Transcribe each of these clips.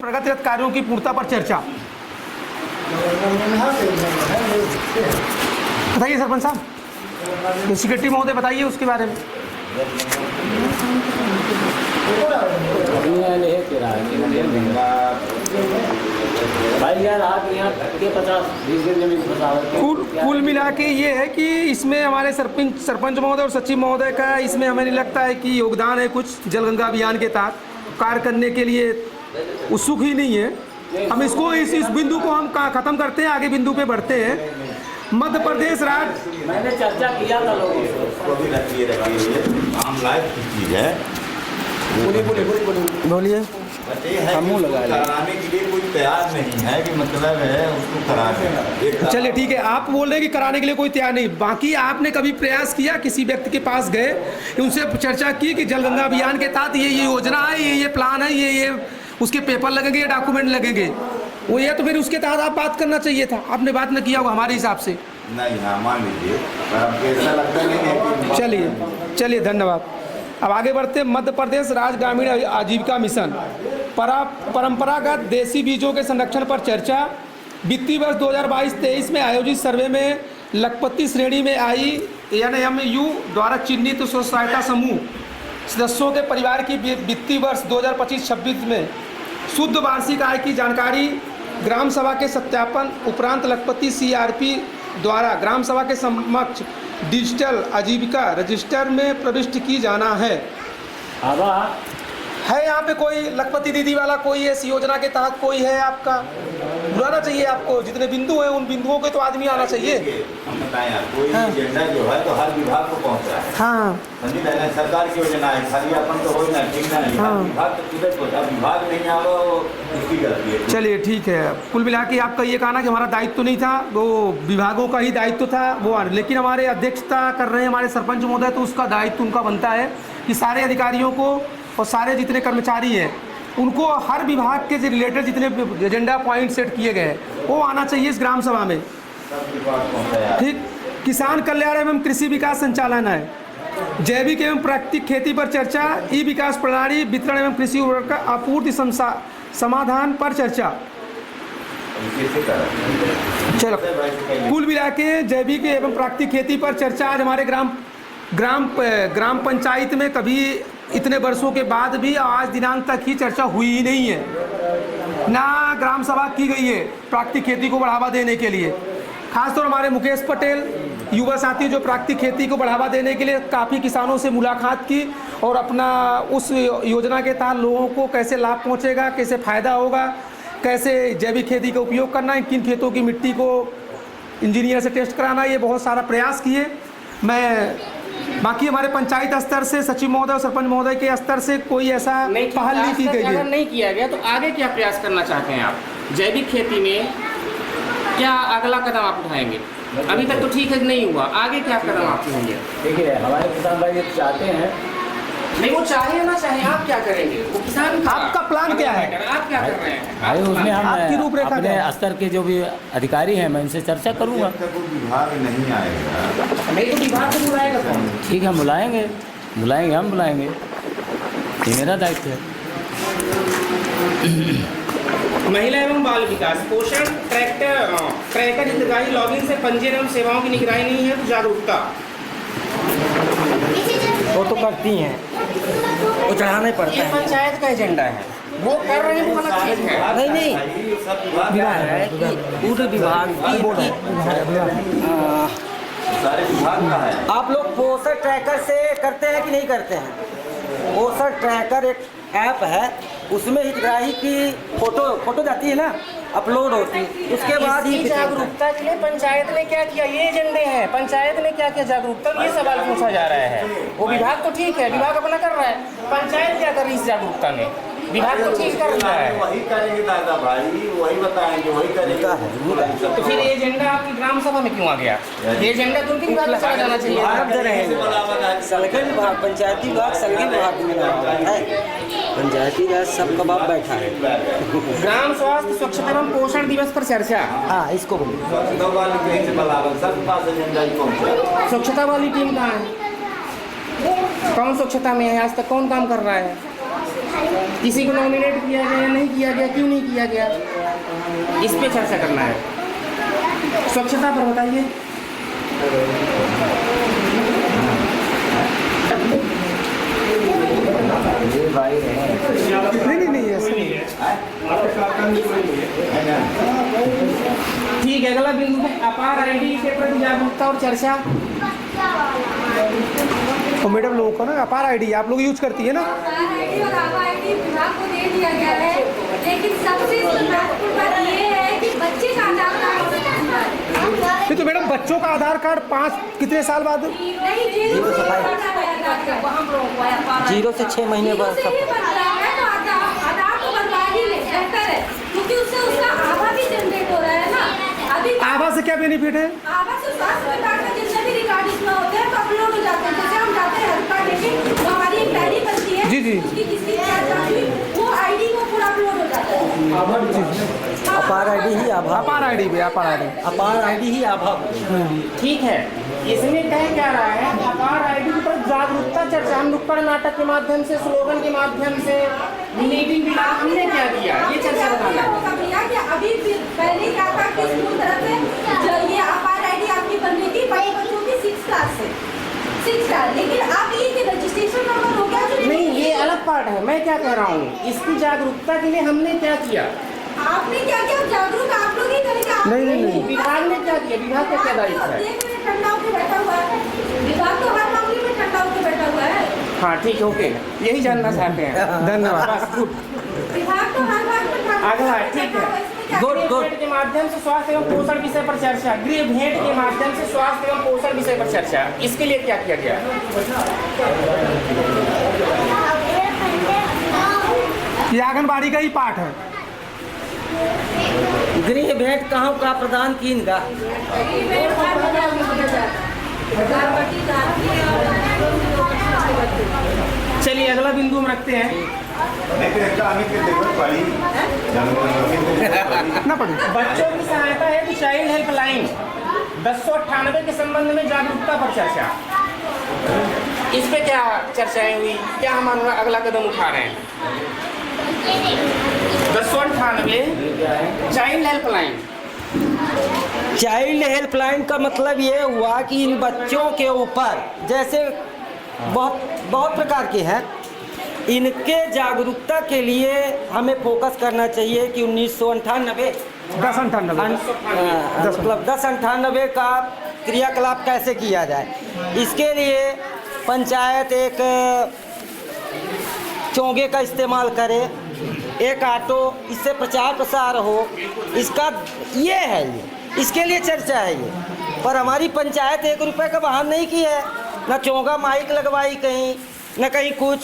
प्रगतिरत कार्यों की पूर्णता पर चर्चा। बताइए सरपंच साहब, सेक्रेटरी महोदय बताइए उसके बारे में। भाई यार आप यहाँ के 50-20 दिन जमीन कुल मिला के ये है कि इसमें हमारे सरपंच महोदय और सचिव महोदय का इसमें हमें नहीं लगता है कि योगदान है कुछ जलगंगा अभियान के तहत कार्य करने के लिए उत्सुक ही नहीं है। हम इसको इस बिंदु को हम ख़त्म करते हैं, आगे बिंदु पे बढ़ते हैं। मध्य प्रदेश राज्य मैंने चर्चा किया था लोगों से। बोलिए। कराने के लिए कोई तैयार नहीं है कि मतलब है उसको करा देना। चलिए ठीक है, आप बोल रहे हैं कि कराने के लिए कोई तैयार नहीं, बाकी आपने कभी प्रयास किया, किसी व्यक्ति के पास गए, उनसे चर्चा की कि जलगंगा अभियान के तहत ये योजना है, ये प्लान है, ये उसके पेपर लगेंगे, ये डॉक्यूमेंट लगेंगे, वो ये तो फिर उसके तहत आप बात करना चाहिए था। आपने बात न किया होगा हमारे हिसाब से। नहीं, हाँ मान लीजिए, ऐसा लगता नहीं है। चलिए धन्यवाद। अब आगे बढ़ते। मध्य प्रदेश राज्य ग्रामीण आजीविका मिशन परंपरागत देसी बीजों के संरक्षण पर चर्चा। वित्तीय वर्ष 2022-23 में आयोजित सर्वे में लखपति श्रेणी में आई NMU द्वारा चिन्हित स्व सहायता समूह सदस्यों के परिवार की वित्तीय वर्ष 2025-26 में शुद्ध वार्षिक आय की जानकारी ग्राम सभा के सत्यापन उपरांत लखपति CRP द्वारा ग्राम सभा के समक्ष डिजिटल आजीविका रजिस्टर में प्रविष्ट की जाना है। है यहाँ पे कोई लखपति दीदी वाला कोई इस योजना के तहत कोई है आपका? बुलाना चाहिए आपको, जितने बिंदु हैं उन बिंदुओं के तो आदमी आना चाहिए। हम बताएं यार, कोई एजेंडा जो है तो हर विभाग को पहुँचा है। हाँ सरकार की योजना है, खाली अपन तो हो ना ठीक नहीं। विभाग तो किधर पहुँचा, विभाग नहीं आ रहा उसकी गलती है। चलिए ठीक है, कुल मिला के आपका ये कहना कि हमारा दायित्व तो नहीं था, वो विभागों का ही दायित्व था वो, लेकिन हमारे अध्यक्षता कर रहे हैं हमारे सरपंच महोदय, तो उसका दायित्व उनका बनता है कि सारे अधिकारियों को और सारे जितने कर्मचारी हैं उनको हर विभाग के रिलेटेड जितने एजेंडा पॉइंट सेट किए गए वो आना चाहिए इस ग्राम सभा में। ठीक। किसान कल्याण एवं कृषि विकास संचालनालय, जैविक एवं प्राकृतिक खेती पर चर्चा, ई विकास प्रणाली वितरण एवं कृषि उर्वरक आपूर्ति समाधान पर चर्चा। चलो कुल मिला के जैविक एवं प्राकृतिक खेती पर चर्चा आज हमारे ग्राम पंचायत में कभी इतने वर्षों के बाद भी आज दिनांक तक ही चर्चा हुई ही नहीं है, ना ग्राम सभा की गई है प्राकृतिक खेती को बढ़ावा देने के लिए। खासतौर हमारे मुकेश पटेल युवा साथी जो प्राकृतिक खेती को बढ़ावा देने के लिए काफ़ी किसानों से मुलाकात की और अपना उस योजना के तहत लोगों को कैसे लाभ पहुंचेगा, कैसे फ़ायदा होगा, कैसे जैविक खेती का उपयोग करना है, किन खेतों की मिट्टी को इंजीनियर से टेस्ट कराना, ये बहुत सारा प्रयास किए। मैं बाकी हमारे पंचायत स्तर से सचिव महोदय और सरपंच महोदय के स्तर से कोई ऐसा पहल नहीं की गई है। नहीं किया गया तो आगे क्या प्रयास करना चाहते हैं आप? जैविक खेती में क्या अगला कदम आप उठाएंगे? अभी तक तो ठीक है नहीं हुआ, आगे क्या कदम आप उठाएंगे? देखिए हमारे किसान भाई ये चाहते हैं, नहीं वो चाहे ना चाहे आप क्या करेंगे? वो किसान आपका प्लान क्या है? आप क्या कर रहे हैं? भाई उसमें हम आपकी रूपरेखा अपने स्तर के जो भी अधिकारी हैं मैं उनसे चर्चा करूँगा। विभाग नहीं आएगा, नहीं तो विभाग को बुलाएगा कौन? ठीक है बुलाएंगे, हम बुलाएंगे, ये मेरा दायित्व है। महिला एवं बाल विकास पोषण ट्रैकर हितग्राही लॉगिन से पंजीयन एवं सेवाओं की निगरानी नहीं है तो जागरूकता वो तो करती हैं, वो चढ़ाना ही पड़ता ये है। पंचायत का एजेंडा है, वो कर रहे हैं वो अलग चीज है। नहीं विभाग है कि पूरे विभाग सारे विभाग का है। आप लोग पोषण ट्रैकर से करते हैं कि नहीं करते हैं? पोषण ट्रैकर एक ऐप है, उसमें हितग्राही की फोटो जाती है ना, अपलोड होती है, उसके बाद ही जागरूकता के लिए पंचायत ने क्या किया, ये एजेंडे हैं। पंचायत ने क्या किया जागरूकता, ये सवाल पूछा जा रहा है। वो विभाग तो ठीक है, विभाग अपना कर रहा है, पंचायत क्या कर रही है इस जागरूकता में? विभाग तो ठीक कर रहा है, वही करेंगे दादा भाई, वही बताएंगे, वही करेंगे। तो फिर ये एजेंडा आपकी ग्राम सभा में क्यों आ गया? ये एजेंडा तो उनके विभाग में चला जाना चाहिए। सलगन विभाग, पंचायती विभाग, संघीय विभाग में पंचायती राज सब का बाप बैठा है। ग्राम स्वास्थ्य स्वच्छता एवं पोषण दिवस पर चर्चा। हाँ इसको बोलिए। स्वच्छता वाली टीम कहाँ है? कौन स्वच्छता में है? आज तक कौन काम कर रहा है? किसी को नॉमिनेट किया गया या नहीं किया गया, क्यों नहीं किया गया, इस पे चर्चा करना है। स्वच्छता पर बताइए। नहीं ऐसा नहीं है। ठीक है, अगला बिंदु है अपार आईडी के प्रति जागरूकता और चर्चा। तो मैडम लोगों को ना अपार आईडी आप लोग यूज करती है ना। आईडी और आभा आईडी विभाग को दे दिया गया है, लेकिन सबसे महत्वपूर्ण बात ये है कि बच्चे का आधार कार्ड होना चाहिए। नहीं तो मैडम बच्चों का आधार कार्ड 5 कितने साल बाद? नहीं, 0 से 0 से 6 महीने बाद से ही बनता है, तो आधार को बनवा ही ले बेहतर है, क्योंकि उससे उसका आभा भी जनरेट हो रहा है ना। अभी आभा से क्या बेनिफिट है? आभा से स्वास्थ्य विभाग का जितने भी रिकॉर्ड इसमें होते हैं तो अपलोड हो जाते हैं। जैसे हम जाते हैं हेल्थ कार्ड लेके, तो हमारी एक डायरी बनती है, जी, जी। उसकी किसी क्या हुई वो आईडी को पूरा अपलोड हो जाता है। अपार आईडी ही आभा, अपार आईडी पे अपार आईडी। अपार आईडी ही आभा। ठीक है, इसमें कह क्या रहा है, अपार आईडी पर जागरूकता चर्चा। हम नुक्कड़ नाटक के माध्यम से, स्लोगन के माध्यम से, मीटिंग भी हमने क्या किया, ये चर्चा बताना है। भैया कि अभी पहले क्या था कि स्कूल तरफ से जो ये अपार आईडी आपकी बन रही थी बड़े बच्चों की 6 क्लास से 6 क्लास, लेकिन आप ये कि रजिस्ट्रेशन नंबर हो गया जो नहीं, ये अलग पार्ट है। मैं क्या कह रहा हूँ, इसकी जागरूकता के लिए हमने क्या किया। आपने क्या किया, जागरूक आप लोग ही करेंगे। नहीं, विभाग ने क्या किया, विभाग का क्या दायित्व है? ठंडा होकर बैठा हुआ है विभाग, तो हर मामले में ठंडा होकर बैठा हुआ है। हाँ ठीक है, ओके, यही जानना चाहते हैं। धन्यवाद। विभाग तो हर बात में ठंडा अगला है, ठीक है। गुड गृह भेंट के माध्यम से स्वास्थ्य एवं पोषण विषय पर चर्चा। गृह भेंट के माध्यम से स्वास्थ्य एवं पोषण विषय पर चर्चा, इसके लिए क्या किया गया? ये आंगनबाड़ी का ही पार्ट है। गृह भेंट कहाँ का प्रदान की इनका। चलिए अगला बिंदु हम रखते हैं। ना पड़ी। बच्चों की सहायता है कि चाइल्ड हेल्पलाइन 1098 के संबंध में जागरूकता पर चर्चा। इस पे क्या चर्चाएं हुई, क्या हम अगला कदम उठा रहे हैं? 1098 चाइल्ड हेल्पलाइन। चाइल्ड हेल्पलाइन का मतलब ये हुआ कि इन बच्चों के ऊपर, जैसे बहुत प्रकार के हैं, इनके जागरूकता के लिए हमें फोकस करना चाहिए कि 1998 मतलब 1098 का क्रियाकलाप कैसे किया जाए। इसके लिए पंचायत एक चोंगे का इस्तेमाल करे, एक ऑटो, इससे प्रचार प्रसार हो, इसका ये है, ये इसके लिए चर्चा है ये। पर हमारी पंचायत 1 रुपये का बहाल नहीं की है, न चोंगा माइक लगवाई कहीं, न कहीं कुछ,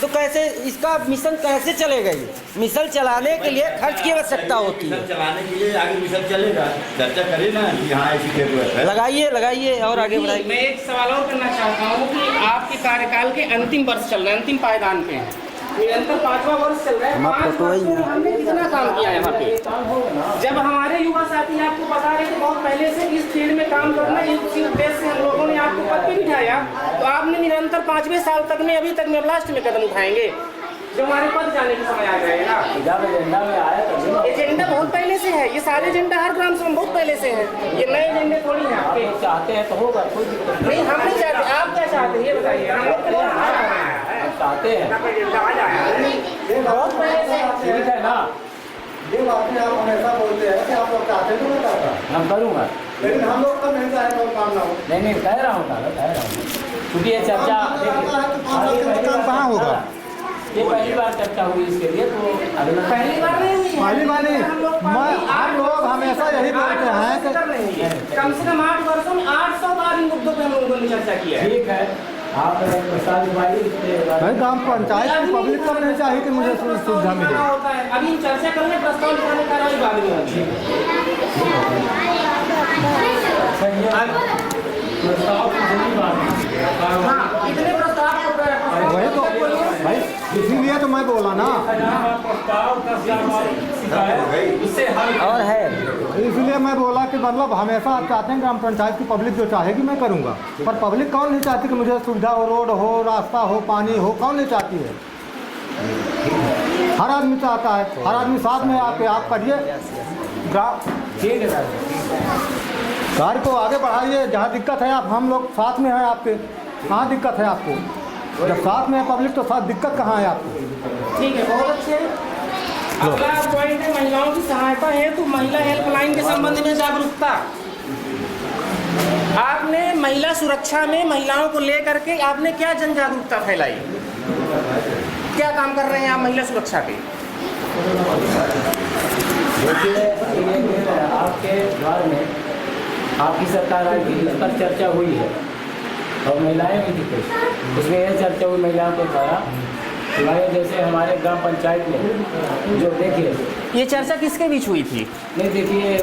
तो कैसे इसका मिशन कैसे चलेगा? ये मिशन चलाने के लिए खर्च की आवश्यकता होती है। चलाने के लिए आगे मिशन चलेगा, चर्चा करें ना कि हाँ ऐसी जरूरत है। लगाइए और आगे बढ़ाइए। मैं एक सवाल और करना चाहता हूँ कि आपके कार्यकाल के अंतिम वर्ष चल रहे हैं, अंतिम पायदान पे हैं, निरंतर 5वां वर्ष चल रहा है। 5 वर्षों में हमने कितना काम किया यहाँ पे? जब हमारे युवा साथी आपको बता रहे थे बहुत पहले से इस फील्ड में काम करना, इसी उद्देश्य से हम लोगों ने आपको पद पे बिठाया, तो आपने निरंतर 5वें साल तक में अभी तक में लास्ट में कदम उठाएंगे जो हमारे पद जाने के समय आ जाएगा। एजेंडा में आया तो एजेंडा बहुत पहले से है, ये सारे एजेंडा हर ग्राम सभा बहुत पहले से है, ये नए एजेंडे थोड़ी है आपके। चाहते हैं तो होगा, कोई दिक्कत नहीं, हम नहीं चाहते, आप क्या चाहते हैं ये बताइए। हम लोग नहीं चाहते हैं, बहुत पहले से ठीक है ना, ये बातें आप हमेशा बोलते हैं कि आप लोग चाहते हैं तो मैं चाहता, हम करूँगा। लेकिन हम लोग तो नहीं चाहे तो काम ना हो। नहीं कह रहा हूँ क्योंकि ये चर्चा कहाँ होगा? ये पहली बार चर्चा हुई इसके लिए, तो अगला पहली बार नहीं हुई है। पहली बार नहीं, हम लोग हमेशा यही बोलते हैं कि कम से कम 8 वर्षों में 800 बार इन मुद्दों पे हम लोगों ने चर्चा की है। ठीक है, आप प्रसाद भाई भाई ग्राम पंचायत की पब्लिक को नहीं चाहिए कि मुझे सुविधा मिले। होता है अभी चर्चा करने, प्रस्ताव लिखाने का कार्रवाई बाद में होती है। प्रस्ताव की जरूरी बात है। हाँ, इतने प्रस्ताव को वही तो भाई, इसीलिए तो मैं बोला ना, और है इसलिए मैं बोला कि मतलब हमेशा आप चाहते हैं ग्राम पंचायत की पब्लिक जो चाहेगी मैं करूँगा, पर पब्लिक कौन नहीं चाहती कि मुझे सुविधा हो, रोड हो, रास्ता हो, पानी हो, कौन नहीं चाहती है? हर आदमी चाहता है, हर आदमी साथ में आपके आप करिए, ठीक है सर। कार्य को आगे बढ़ाइए। जहाँ दिक्कत है आप हम लोग साथ में हैं आपके। कहाँ दिक्कत है आपको? जब साथ में है पब्लिक तो साथ दिक्कत कहाँ है आपको? ठीक है, बहुत अच्छे। अगला पॉइंट है महिलाओं की सहायता है तो महिला हेल्पलाइन के संबंध में जागरूकता। आपने महिला सुरक्षा में महिलाओं को लेकर के आपने क्या जन जागरूकता फैलाई? क्या काम कर रहे हैं आप महिला सुरक्षा पे? देखिए आपके द्वार में आपकी सरकार आई थी, इस पर चर्चा हुई है और महिलाएं भी थी। उसमें यह चर्चा हुई महिलाओं के द्वारा हमारे जैसे हमारे ग्राम पंचायत में जो देखिए ये चर्चा किसके बीच हुई थी? नहीं देखिए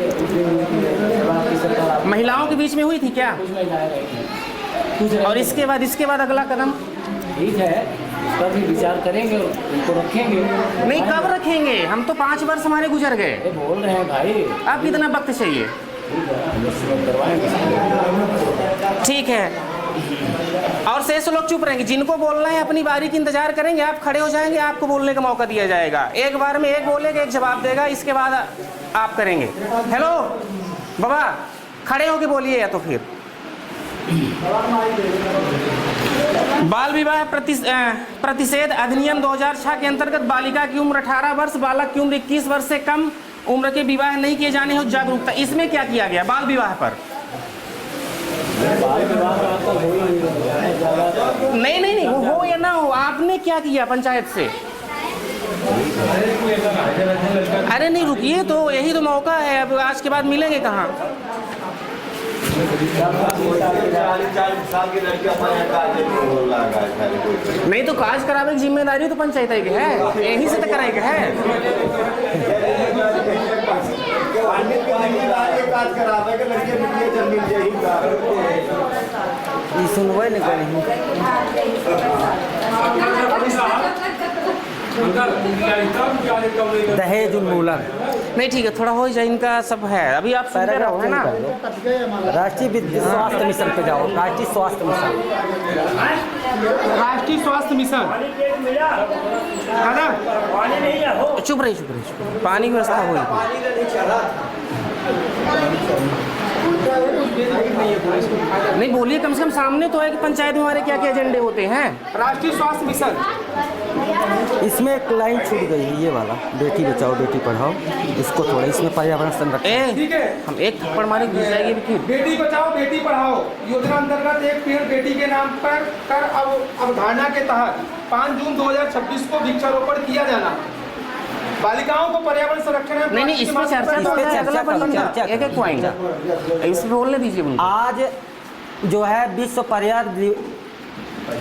आपकी सरकार महिलाओं के बीच में हुई थी क्या? कुछ महिलाएं रही थी। और इसके बाद अगला कदम? ठीक है, इस पर भी विचार करेंगे, उनको रखेंगे। नहीं, कब रखेंगे? हम तो 5 वर्ष हमारे गुजर गए। अरे बोल रहे हैं भाई, अब कितना वक्त चाहिए? ठीक है, और शेष लोग चुप रहेंगे। जिनको बोलना है अपनी बारी की इंतजार करेंगे। आप खड़े हो जाएंगे, आपको बोलने का मौका दिया जाएगा। एक बार में एक बोलेगा, एक जवाब देगा, इसके बाद आप करेंगे। हेलो बाबा, खड़े होके बोलिए या तो फिर। बाल विवाह प्रतिषेध अधिनियम 2006 के अंतर्गत बालिका की उम्र 18 वर्ष, बालक की उम्र 21 वर्ष से कम उम्र के विवाह नहीं किए जाने हो जागरूकता। इसमें क्या किया गया बाल विवाह पर? नहीं, वो हो या ना हो, आपने क्या किया पंचायत से? अरे नहीं रुकिए, तो यही तो मौका है। अब आज के बाद मिलेंगे कहाँ? 40 साल की लड़की हमारे काज बोल रहा है। नहीं तो काज करावे की जिम्मेदारी तो पंचायत की है, यही से तो कराएगा है। काज करावे के लड़के मिलिए जब मिल जाएगा। सुनवाई नहीं करेंगे। दहेज उन्मूलन नहीं, ठीक है, थोड़ा हो जाए, इनका सब है। अभी आप सुन रहे हो है ना? राष्ट्रीय विद्युत स्वास्थ्य मिशन पे जाओ। राष्ट्रीय स्वास्थ्य मिशन, राष्ट्रीय स्वास्थ्य मिशन दादा चुप रही। पानी की व्यवस्था हुई। नहीं बोलिए, कम से कम सामने तो है कि पंचायत में हमारे क्या क्या एजेंडे होते हैं। राष्ट्रीय स्वास्थ्य मिशन, इसमें एक लाइन छूट गई है, ये वाला बेटी बचाओ बेटी पढ़ाओ। इसको थोड़ा इसमें पर्यावरण संरक्षण। ठीक है, हम एक थप्पड़ मारे घुस जाएगी फिर। बेटी बचाओ बेटी पढ़ाओ योजना अंतर्गत एक पेड़ बेटी के नाम पर कर अवधारणा के तहत 5 जून 2026 को वृक्षारोपण किया जाना। बालिकाओं को पर्यावरण संरक्षण नहीं, इसमें चर्चा एक पॉइंट इसमें बोलने दीजिए। आज जो है विश्व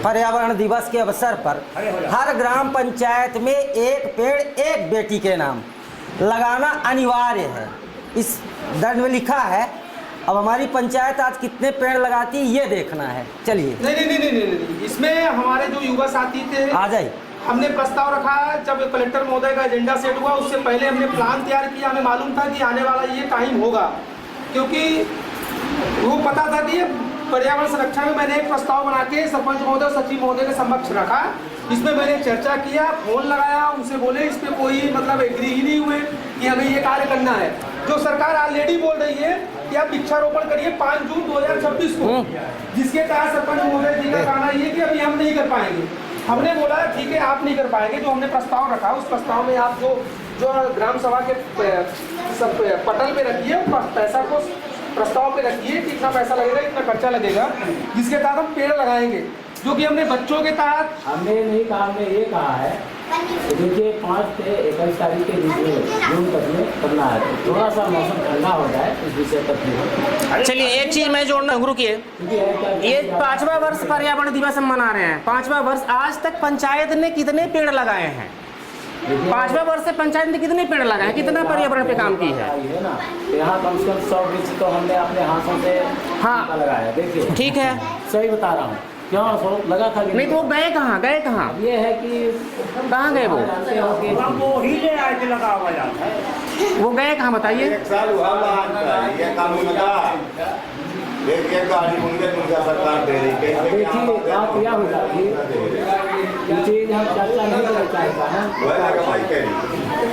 पर्यावरण दिवस के अवसर पर हर ग्राम पंचायत में एक पेड़ एक बेटी के नाम लगाना अनिवार्य है। इस दर्ज में लिखा है। अब हमारी पंचायत आज कितने पेड़ लगाती है ये देखना है। चलिए। नहीं, इसमें हमारे जो युवा साथी थे आ जाइए। हमने प्रस्ताव रखा। जब कलेक्टर महोदय का एजेंडा सेट हुआ उससे पहले हमने प्लान तैयार किया। हमें मालूम था कि आने वाला ये टाइम होगा, क्योंकि वो पता था कि पर्यावरण संरक्षण में मैंने एक प्रस्ताव बना के सरपंच महोदय सचिव महोदय के समक्ष रखा। इसमें मैंने चर्चा किया, फोन लगाया, उनसे बोले इस पर कोई मतलब एग्री ही नहीं हुए कि हमें ये कार्य करना है। जो सरकार ऑलरेडी बोल रही है कि आप वृक्षारोपण करिए 5 जून 2026 को, जिसके तहत सरपंच महोदय जी का कहना ये कि अभी हम नहीं कर पाएंगे। हमने बोला ठीक है आप नहीं कर पाएंगे। जो हमने प्रस्ताव रखा उस प्रस्ताव में आप जो ग्राम सभा के सब पटल पे रखिए, पैसा को प्रस्ताव पे रखिए कि इतना पैसा लगेगा, इतना खर्चा लगेगा, जिसके तहत हम पेड़ लगाएंगे। जो कि हमने बच्चों के तहत हमने नहीं कहा, हमने ये कहा है देखिए 5 से 21 तारीख के जून तक में करना है। थोड़ा सा मौसम ठंडा हो जाए इस विषय पर। चलिए एक चीज मैं जोड़ना रुकिए। ये 5वां वर्ष पर्यावरण दिवस हम मना रहे हैं। 5वां वर्ष। आज तक पंचायत ने कितने पेड़ लगाए हैं? 5वां वर्ष से पंचायत ने कितने पेड़ लगाए हैं? कितना पर्यावरण पे काम की है? यहाँ कम से कम 100 वृक्ष तो हमने अपने हाथों से लगाया। देखिए ठीक है, सही बता रहा हूँ। क्यों लगा था नहीं तो वो गए कहाँ? ये है कि कहाँ गए वो ही ले आए थे लगा हुआ जाता है। वो गए कहाँ बताइए? 1 साल हुआ ये काम देखिए गाड़ी मुंगे सरकार दे रही है। देखिए बात यह हो जाती है ये चीज़ हम चर्चा नहीं करना चाहता है।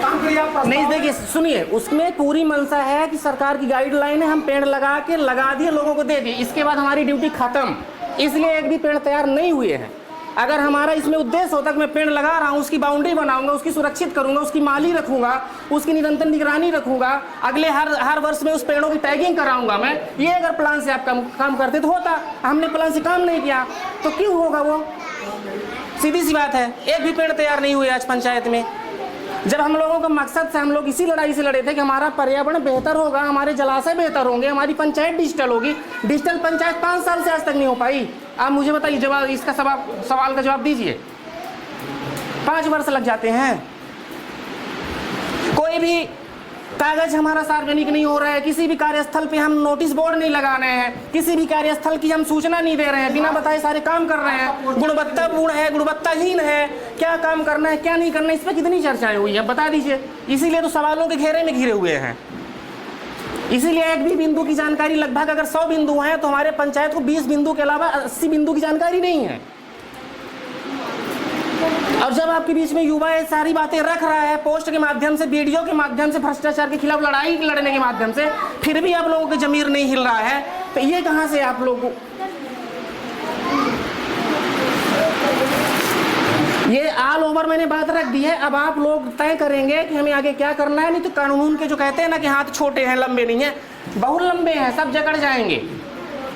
काम करिए आप नहीं देखिए सुनिए, उसमें पूरी मंशा है कि सरकार की गाइडलाइन है, हम पेड़ लगा दिए, लोगों को दे दिए, इसके बाद हमारी ड्यूटी खत्म। इसलिए एक भी पेड़ तैयार नहीं हुए हैं। अगर हमारा इसमें उद्देश्य होता कि मैं पेड़ लगा रहा हूँ, उसकी बाउंड्री बनाऊंगा, उसकी सुरक्षित करूंगा, उसकी माली रखूंगा, उसकी निरंतर निगरानी रखूंगा, अगले हर वर्ष में उस पेड़ों की टैगिंग कराऊंगा मैं, ये अगर प्लान से आप काम करते तो होता। हमने प्लान से काम नहीं किया तो क्यों होगा वो? सीधी सी बात है, एक भी पेड़ तैयार नहीं हुए आज पंचायत में। जब हम लोगों का मकसद से हम लोग इसी लड़ाई से लड़े थे कि हमारा पर्यावरण बेहतर होगा, हमारे जलाशय बेहतर होंगे, हमारी पंचायत डिजिटल होगी। डिजिटल पंचायत 5 साल से आज तक नहीं हो पाई। आप मुझे बताइए, जवाब इसका सवाल का जवाब दीजिए। 5 वर्ष लग जाते हैं। कोई भी कागज हमारा सार्वजनिक नहीं हो रहा है, किसी भी कार्यस्थल पे हम नोटिस बोर्ड नहीं लगा रहे हैं, किसी भी कार्यस्थल की हम सूचना नहीं दे रहे हैं, बिना बताए सारे काम कर रहे हैं। गुणवत्तापूर्ण है, गुणवत्ताहीन है, क्या काम करना है क्या नहीं करना है, इस पर कितनी चर्चाएं हुई है बता दीजिए। इसीलिए तो सवालों के घेरे में घिरे हुए हैं। इसीलिए एक भी बिंदु की जानकारी, लगभग अगर 100 बिंदु हैं तो हमारे पंचायत को 20 बिंदु के अलावा 80 बिंदु की जानकारी नहीं है। और जब आपके बीच में युवा ये सारी बातें रख रहा है, पोस्ट के माध्यम से, वीडियो के माध्यम से, भ्रष्टाचार के खिलाफ लड़ाई लड़ने के माध्यम से, फिर भी आप लोगों की जमीर नहीं हिल रहा है, तो ये कहां से आप लोग ये ऑल ओवर मैंने बात रख दी है। अब आप लोग तय करेंगे कि हमें आगे क्या करना है। नहीं तो कानून के जो कहते हैं ना कि हाथ छोटे हैं लंबे नहीं है, बहुत लंबे हैं, सब जकड़ जाएंगे।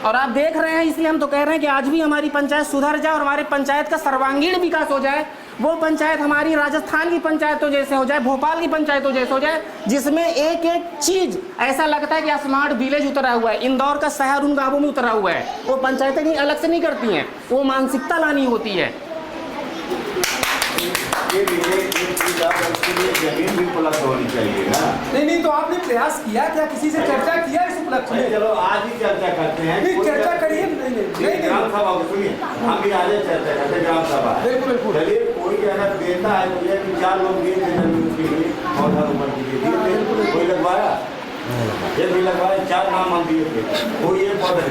और आप देख रहे हैं, इसलिए हम तो कह रहे हैं कि आज भी हमारी पंचायत सुधर जाए और हमारे पंचायत का सर्वांगीण विकास हो जाए। वो पंचायत हमारी राजस्थान की पंचायतों जैसे हो जाए, भोपाल की पंचायतों जैसे हो जाए, जिसमें एक एक चीज ऐसा लगता है कि स्मार्ट विलेज उतरा हुआ है, इंदौर का शहर उन गांवों में उतरा हुआ है। वो पंचायतें नहीं अलग से नहीं करती हैं, वो मानसिकता लानी होती है। जमीन भी उपलब्ध होनी चाहिए ना। नहीं तो आपने प्रयास किया क्या, किसी से चर्चा किया इस उपलक्ष्य में? चलो आज ही चर्चा करते हैं। नहीं चर्चा करिए। नहीं ग्राम सभा को सुनिए, हम भी आज चर्चा करते हैं। ग्राम सभा बिल्कुल। चलिए, कोई अगर देता है तो ये 4 लोग दिए थे जमीन के लिए, पौधा रोपण के लिए, कोई लगवाया? ये भी लगवाया, 4 नाम हम दिए थे, कोई ये पौधा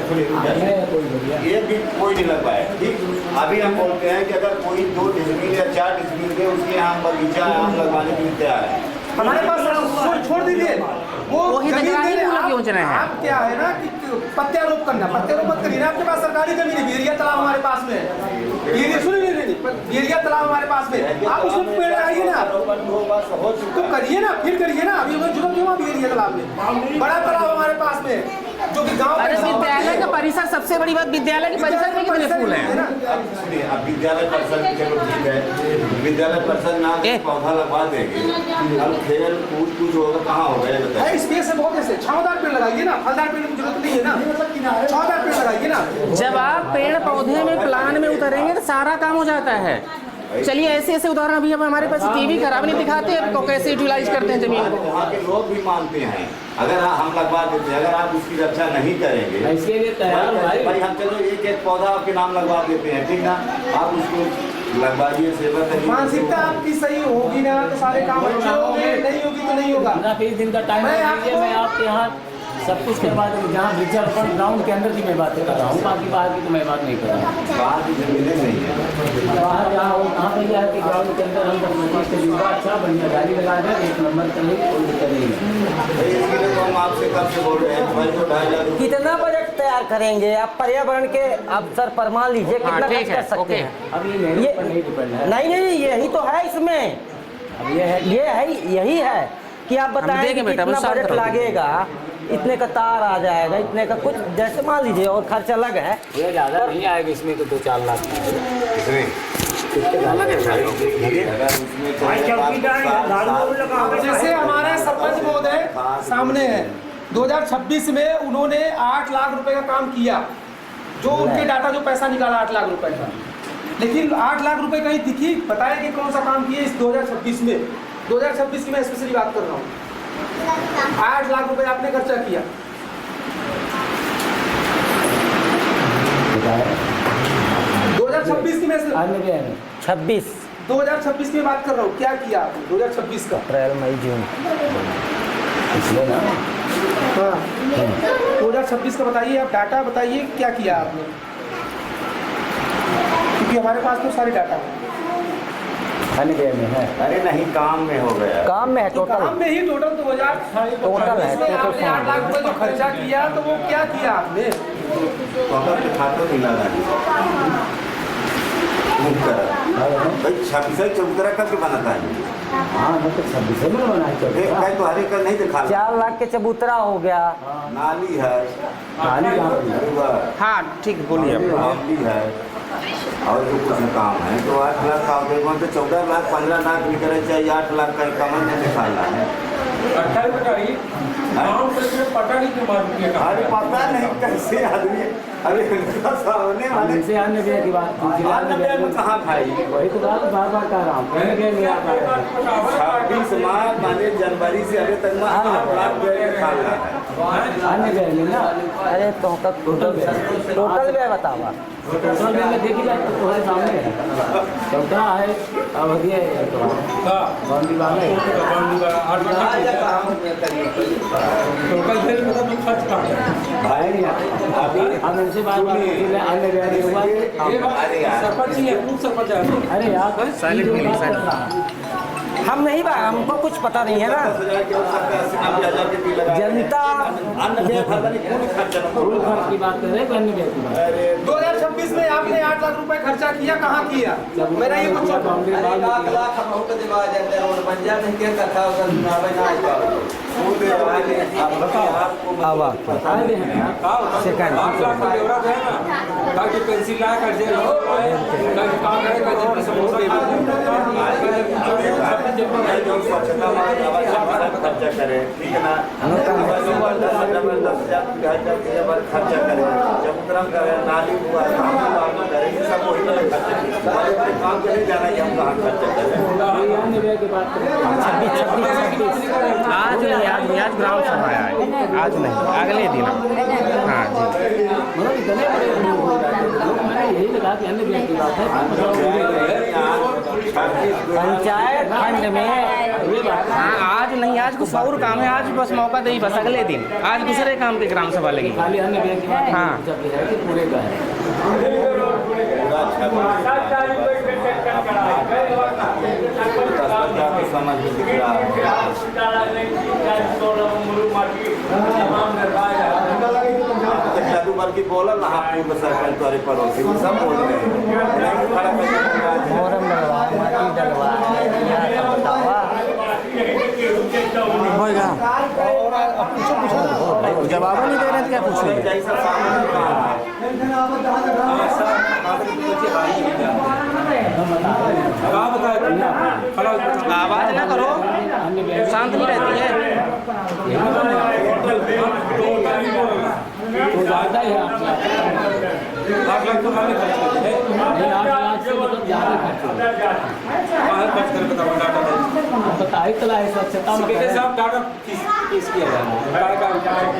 ये भी कोई नहीं लगवाया। ठीक, अभी हम बोलते हैं कि अगर कोई 2 डिसमिल या 4 डिसमिल के उसके यहाँ बगीचा आम लगवाने के लिए तैयार है, हमारे पास छोड़ दीजिए वो योजना है। आप क्या है ना कि प्रत्यारोप करना, प्रत्यारोप मत करिए ना। आपके पास सरकारी जमीन है, बेरिया तालाब हमारे पास में है, बेरिया तालाब हमारे पास में, आप उसमें पेड़ लगाइए ना, तो करिए ना, फिर करिए ना। अभी जुड़ा क्यों बेरिया तालाब में? बड़ा तालाब हमारे पास में जो कि गाँव विद्यालय का परिसर, सबसे बड़ी बात विद्यालय के परिसर में कितने फूल हैं? सुनिए, अब विद्यालय परिसर चलो ठीक है, विद्यालय परिसर ना पौधा लगवा देंगे, अब खेल कूद कुछ होगा, कहाँ होगा ये बताइए? स्पेस है बहुत, ऐसे छावदार पेड़ लगाइए ना, फलदार पेड़ की जरूरत नहीं है ना, छावदार पेड़ लगाइए ना। जब आप पेड़ पौधे में प्लान में उतरेंगे तो सारा काम हो जाता है। चलिए ऐसे उदाहरण अभी अब हमारे पास टीवी खराब नहीं दिखाते तो कैसे यूटिलाइज करते हैं जमीन को। वहाँ के लोग भी मानते हैं, अगर हम लगवा देते हैं, अगर आप उसकी रक्षा नहीं करेंगे, इसके लिए तैयार भाई हम चलो एक पौधा आपके नाम लगवा देते हैं, ठीक ना, आप उसको लगवाइए, सेवा करिए। मानसिकता आपकी सही होगी ना तो सारे काम अच्छे होंगे, नहीं होगी तो नहीं होगा। 20 दिन का टाइम दीजिए, मैं आपके यहाँ सब कुछ करवा दूँगी। जहाँ वृक्षारोपण ग्राउंड के अंदर की मैं बातें कर रहा हूँ, बाकी बाहर की तो मैं बात नहीं कर रहा हूँ। बाहर की जमीनें नहीं है, बाहर जहाँ हो कहाँ पर जाए कि ग्राउंड के अंदर हम अच्छा बढ़िया गाड़ी लगा दें, 1 नंबर करेंगे, कोई दिक्कत नहीं है। इसके लिए तो हम आपसे कब से बोल रहे हैं, भाई तो 2,500 कितना बजट तैयार करेंगे आप? पर्यावरण के अवसर पर मान लीजिए कितना खर्च कर सकते हैं? अब ये मेरे ऊपर नहीं डिपेंड है। नहीं यही तो है इसमें, अब यही है कि आप बताएं कि कितना बजट लगेगा, इतने का तार आ जाएगा, इतने का कुछ जैसे मान लीजिए, और खर्च अलग है। ये ज़्यादा नहीं आएगा, इसमें तो 2-4 लाख जैसे हमारे सरपंच महोदय सामने है, 2026 में उन्होंने 8 लाख रुपए का काम किया, जो उनके डाटा जो पैसा निकाला 8 लाख रुपए का। लेकिन 8 लाख रुपए कहीं दिखी, बताया कि कौन सा काम किए इस 2026 में? 2026 की मैं स्पेशली बात कर रहा हूँ। 8 लाख रुपए आपने खर्चा किया, 2026 की मैं 2026 की बात कर रहा हूँ। क्या किया आपने 2026 का? अप्रैल मई जून हाँ 2026 का बताइए, आप डाटा बताइए क्या किया आपने, क्योंकि हमारे पास तो सारे डाटा है। अन्य व्यय में है। अरे नहीं, काम में हो गया। काम में है टोटल। काम में ही टोटल 2000 टोटल है, इसमें टोटल आपने 8 लाख रुपए जो खर्चा किया तो वो क्या किया आपने? पकड़ के खाते नहीं लगा भाई, 26 चबूतरा कब के बनाता है? हाँ मतलब 26 में बनाए कहीं तो हरे का नहीं दिखा। 4 लाख के चबूतरा हो गया। नाली है, नाली कहाँ पर? हाँ ठीक बोलिए। नाली है और जो कुछ काम है तो 8 लाख का आवेदन तो 14 लाख 15 लाख निकले चाहिए, 8 लाख का कमल में निकालना है। अरे पता नहीं कैसे आदमी, अरे सामने वाले हमसे अन्य व्यय की बात की। अन्य व्यय में कहाँ भाई? वही तो बार बार कह रहा हूँ, अन्य व्यय में आप 26 मार्च माने जनवरी से अभी तक में 8 लाख व्यय निकालना है। अन्य व्यय में ना। अरे तो टोटल व्यय बतावा। टोटल व्यय में देखी जाए तो तुम्हारे सामने है। चौथा है अब ये बाउंड्री वाला है। टोटल बिल मतलब खर्च का भाई अभी हम इनसे बात अन्य व्यय नहीं हुआ। अरे यार सरपंच ही है, पूर्व सरपंच है। अरे यार साइलेंट मिली, साइलेंट। हम नहीं बा, हमको कुछ पता नहीं है ना। 10,000 के 80,000 के बिल लगा। जनता अन्य व्यय भरना नहीं, पूरी खर्चा कुल खर्च की बात कर रहे हैं, अन्य व्यय की बात। अरे 2026 में आपने 8 लाख रुपए खर्चा किया, कहाँ किया? मेरा ये पूछो। बाउंड्री वाल सेकंड 8 लाख का ब्यौरा है ना, ताकि पेंसिल लाया कर दे, ताकि काम करेगा जब समोसा स्वच्छता खर्चा करे, ठीक है ना? 10,000 खर्चा करे, चबूतरा करे, नाली हुआ, करे, ये सब वही में खर्चा करे। काम के लिए जाना, हम कहाँ खर्चा करें? अन्य व्यय की बात कर रहे हैं। 26 आज नहीं, आज नहीं, आज ग्राम सभा है, आज नहीं, अगले दिन। हाँ जी। मतलब इतने बड़े मैंने यही लगा कि अन्य व्यय की बात है। पंचायत फंड में हाँ आज नहीं, आज कुछ और काम है, आज बस मौका दे बस अगले दिन। आज दूसरे काम की ग्राम सभा लगी। खाली अन्य व्यय की बात हाँ। जब है कि पूरे का है। समझ में दिख रहा है। जादू भर की बोला ना, पूर्व सरपंच तुम्हारे पड़ोसी सब बोल रहे हैं। मोरम डलवा, माटी डलवा, यह सब बतावा। होएगा। जवाब नहीं दे रहे तो क्या पूछेंगे? जैसा सामने काम आवाज ना करो, शांत नहीं रहती है। तो ज़्यादा ही है 8 लाख तो खाली खर्च करते हैं। नहीं 8 लाख से मतलब ज़्यादा खर्च हो गया। बाहर खर्च कर बताओ डाटा पता ही चला है स्वच्छता में कितने साहब डाटा किस किया जा रहा है?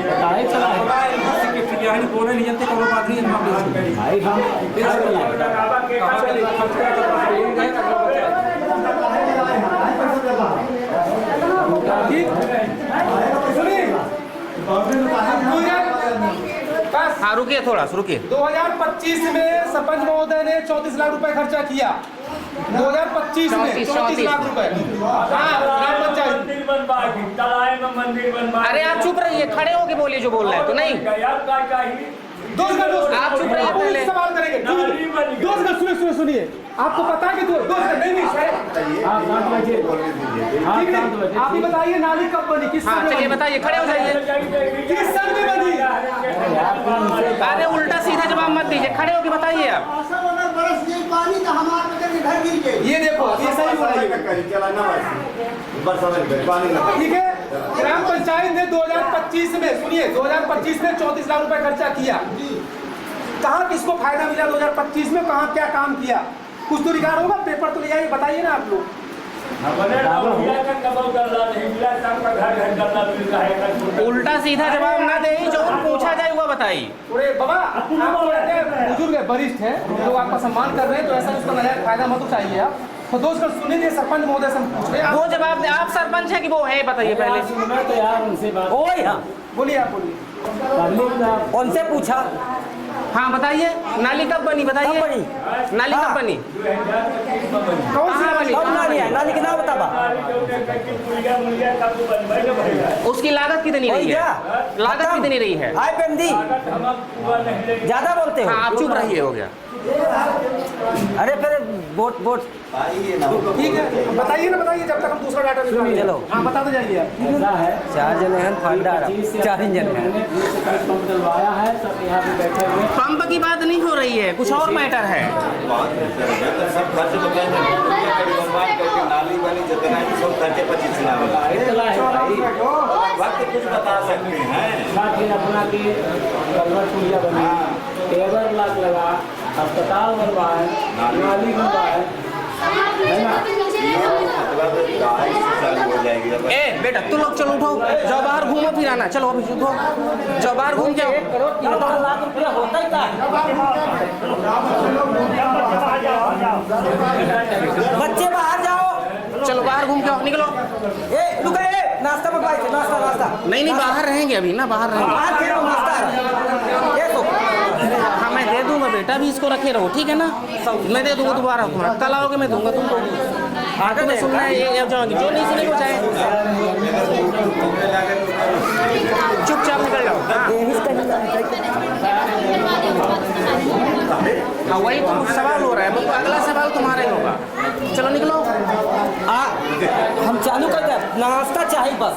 पता ही चला है नहीं बोले नहीं जानते कौन बात नहीं है। भाई हम हाँ रुकिए, थोड़ा रुकिए। 2025 में सरपंच महोदय ने 34 लाख रुपए खर्चा किया। 2025 में 34 लाख रुपए। हाँ ग्राम पंचायत। अरे आप चुप रहिए, खड़े होके बोलिए जो बोल रहे हैं तो नहीं। दोस्त आप चुप रहिए पहले। सवाल करेंगे। दोस्त सुनिए, आपको पता है कि दोस्त नहीं आप 7 बजे ठीक है, आप ही बताइए नाली कब बनी, किस हाँ साल में चलिए बनी? बताइए, खड़े हो जाइए। किस साल में बनी? अरे उल्टा सीधा जवाब मत दीजिए, खड़े होके बताइए आप। ये देखो, ये सही बोला ये। ठीक है, ग्राम पंचायत ने 2025 में, सुनिए 2025 में 34 लाख रुपए खर्चा किया। कहाँ किसको फायदा मिला 2025 में, कहाँ क्या काम किया, कुछ तो रिकॉर्ड होगा, पेपर तो ले आइए, बताइए ना आप लोग। उल्टा सीधा जवाब ना दे, जो पूछा जाए वो बताइए। अरे बाबा, आप बुजुर्ग है, वरिष्ठ है, लोग आपका सम्मान कर रहे हैं, तो ऐसा उसका नया फायदा मत उठाइए आप। तो दोस्त सुनिए, सरपंच महोदय से हम पूछ रहे हैं, वो जवाब दे। आप सरपंच है कि वो है, बताइए पहले। मैं तो यार उनसे बात ओए हाँ बोलिए, आप बोलिए। पब्लिक का उनसे पूछा हाँ बताइए, नाली कब बनी बताइए? कब बनी? नाली हाँ। कब बनी? कौन सी कहाँ बनी? कब कहाँ नाली है? बनी? नाली के नाम बताबा। उसकी लागत कितनी हो रही है? गया? लागत खत्म। कितनी रही है? हाय पेंदी, ज्यादा बोलते हो। हाँ आप चुप रहिए, हो गया। अरे फिर वोट वोट ठीक है, बताइए ना, बताइए जब तक हम दूसरा डाटा निकालेंगे। चलो। हाँ बताते जाइए आप। ऐसा है 4 जने हैं फांडा, 4 ही जने हैं। पंप डलवाया है, सब यहाँ पे बैठे हुए। पंप की बात नहीं हो रही है, कुछ और मैटर है। सब खर्च तो नाली वाली जितना है सब खर्चे 25 लाख इतना है भाई। वक्त कुछ बता सकते हैं। फिर अपना की कलवर पुलिया बनी, टेबल लगा, अस्पताल बनवाए, नाली बनवाए, है ना? चालू हो जाएगी। ए बेटा तुम लोग चलो उठो, जाओ बाहर घूमो फिर आना। चलो अभी उठो, जाओ बाहर घूम जाओ। 1 करोड़ 3 लाख रुपया होता ही था। बच्चे बाहर जाओ। चलो बाहर घूम के आओ, निकलो। ए रुको, ए नाश्ता मंगवाए थे, नाश्ता नाश्ता। नहीं बाहर रहेंगे अभी ना, बाहर रहेंगे। बाहर खेलो, नाश्ता है। ये तो हाँ मैं दे दूंगा बेटा, अभी इसको रखे रहो, ठीक है ना? मैं दे दूंगा दोबारा तुम्हारा, कल आओगे मैं दूंगा तुमको। आगे में सुनना है ये जाओगे, जो नहीं सुनेगा चाहे चुपचाप निकल जाओ। हाँ वही तो सवाल हो रहा है, तो अगला सवाल तुम्हारा ही होगा। चलो निकलो। हम चालू कर दे, नाश्ता चाहिए बस,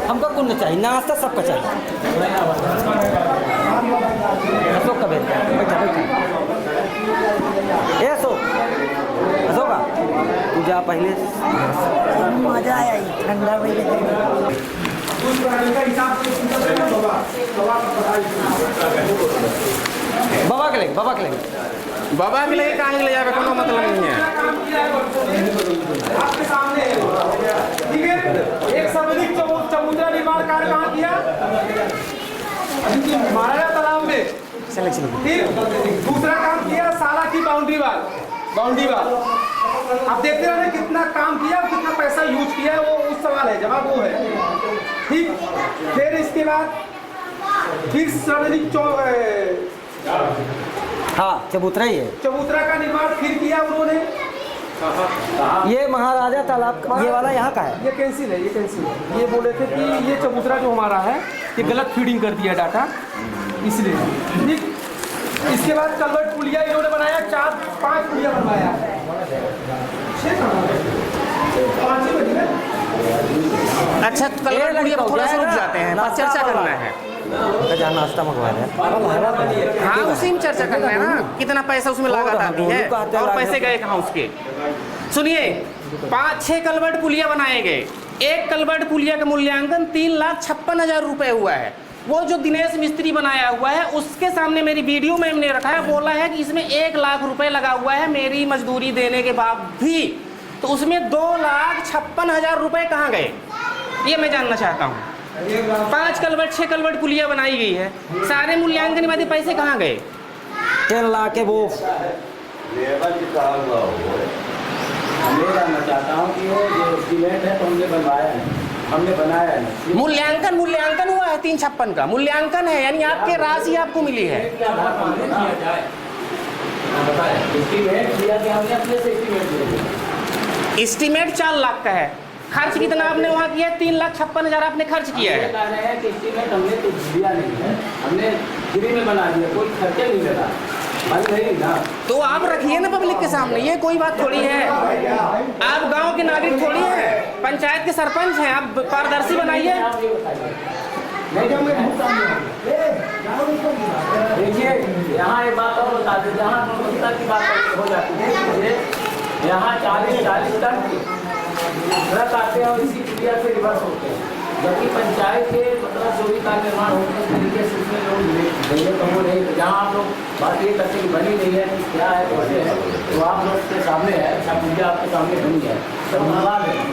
हमको कुछ नहीं चाहिए, नाश्ता सबका चाहिए। अशोक का बेटा बैठा बैठा। ए अशोक, अशोक तू जा पहले। मजा आया ठंडा में। बाबा के लेंगे, बाबा के लेंगे। बाबा के लिए कहाँ ले जाएगा, कोनो मतलब नहीं है। आपके सामने है, ठीक है। एक सार्वजनिक चबूतरा निर्माण कार्य कहाँ किया? महाराजा तालाब में। चले चलो। फिर दूसरा काम किया साला की बाउंड्री वाल। आप देखते रहे कितना काम किया, कितना पैसा यूज किया है, वो उस सवाल है, जवाब वो है, ठीक। फिर इसके बाद फिर सार्वजनिक हाँ चबूतरा ही है। चबूतरा का निर्माण फिर किया उन्होंने। ये महाराजा तालाब, ये वाला यहाँ का है। ये कैंसिल है, ये कैंसिल है। ये बोले थे कि ये चबूतरा जो हमारा है ये गलत फीडिंग कर दिया डाटा, इसलिए, ठीक। इसके बाद कलवर्ट पुलिया इन्होंने बनाया, 4-5 पुलिया बनवाया। 5 ही बनी ना। अच्छा कलर पुलिया थोड़ा सा रुक जाते हैं, बस चर्चा करना है। जहाँ नाश्ता मंगवा रहे हैं। हाँ उसी में चर्चा करना है ना, कितना पैसा उसमें लागत आती है और पैसे गए कहाँ उसके। सुनिए, 5-6 कलवर्ट पुलिया बनाए गए। एक कलवर्ट पुलिया का मूल्यांकन 3,56,000 रुपए हुआ है। वो जो दिनेश मिस्त्री बनाया हुआ है उसके सामने मेरी वीडियो में हमने रखा है, बोला है कि इसमें 1 लाख रुपए लगा हुआ है मेरी मजदूरी देने के बाद भी, तो उसमें 2,56,000 रुपए कहाँ गए ये मैं जानना चाहता हूँ। 5 कलवर्ट 6 कलवर्ट पुलिया बनाई गई है, सारे मूल्यांकन के बाद पैसे कहाँ गए? 10 लाख के वो लेबर की कहा हुआ हो। मैं जानना चाहता हूँ कि वो जो एस्टीमेट है तो हमने बनवाया है, हमने बनाया है। मूल्यांकन हुआ है 356 का मूल्यांकन है, यानी आपके राशि आपको मिली है। एस्टीमेट किया कि हमने अपने से एस्टीमेट किया। एस्टीमेट 4 लाख का है, खर्च कितना आपने वहाँ किया? 3,56,000 आपने खर्च किया है। कह रहे हैं कि एस्टीमेट हमने कुछ दिया नहीं है, हमने फ्री में बना दिया, कोई खर्चे नहीं लगा, बन नहीं ना। तो आप रखिए ना पब्लिक के सामने, ये कोई बात थोड़ी है। आप गांव के नागरिक थोड़ी है, पंचायत के सरपंच हैं, आप पारदर्शी बनाइए। देखिए यहाँ एक बात और बता दें, जहाँ गुणवत्ता की बात हो जाती है, यहाँ 40 टन ट्रक आते हैं और इसी क्रिया से रिवर्स होते हैं, जबकि पंचायत के मतलब जो भी कार्य निर्माण होते हैं उस तरीके से उसमें लोग नहीं तो वो नहीं। जहाँ आप लोग बात ये करते कि बनी नहीं है कि क्या है कैसे है, तो आप लोग के सामने है, सब पूजा आपके सामने बनी है, सब बनवा रहे हैं,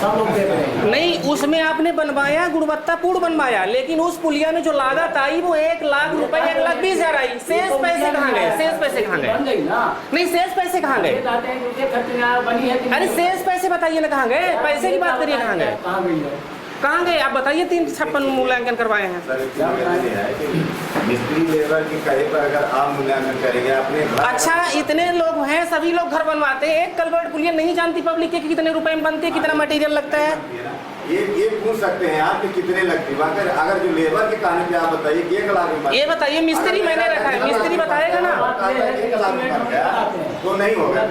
सब लोग देख रहे हैं। नहीं उसमें आपने बनवाया, गुणवत्तापूर्ण बनवाया, लेकिन उस पुलिया में जो लागत आई वो 1 लाख रुपए 1,20,000 आई। शेष पैसे कहाँ गए? शेष पैसे कहाँ गए? बन गई ना। नहीं शेष पैसे कहाँ गए? कहते हैं कि खर्च यहाँ बनी है कि अरे शेष पैसे बताइए ना कहाँ गए? पैसे की बात करिए, कहाँ गए? कहाँ गई है? कहाँ गए आप बताइए? 356 मूल्यांकन करवाए हैं। सर क्या है कि मिस्त्री लेबर की कहे पर अगर आप मूल्यांकन करेंगे अपने घर, अच्छा इतने लोग हैं, सभी लोग घर बनवाते हैं, एक कलवर्ट पुलिया नहीं जानती पब्लिक के कि कितने रुपए में बनती है, कितना मटेरियल लगता है। ये पूछ सकते हैं आप कि कितने लगती है। अगर जो लेबर के कहने पे आप बताइए कि 1 लाख में, ये बताइए मिस्त्री मैंने रखा है, मिस्त्री बताएगा ना। 1 लाख में बन गया तो नहीं होगा।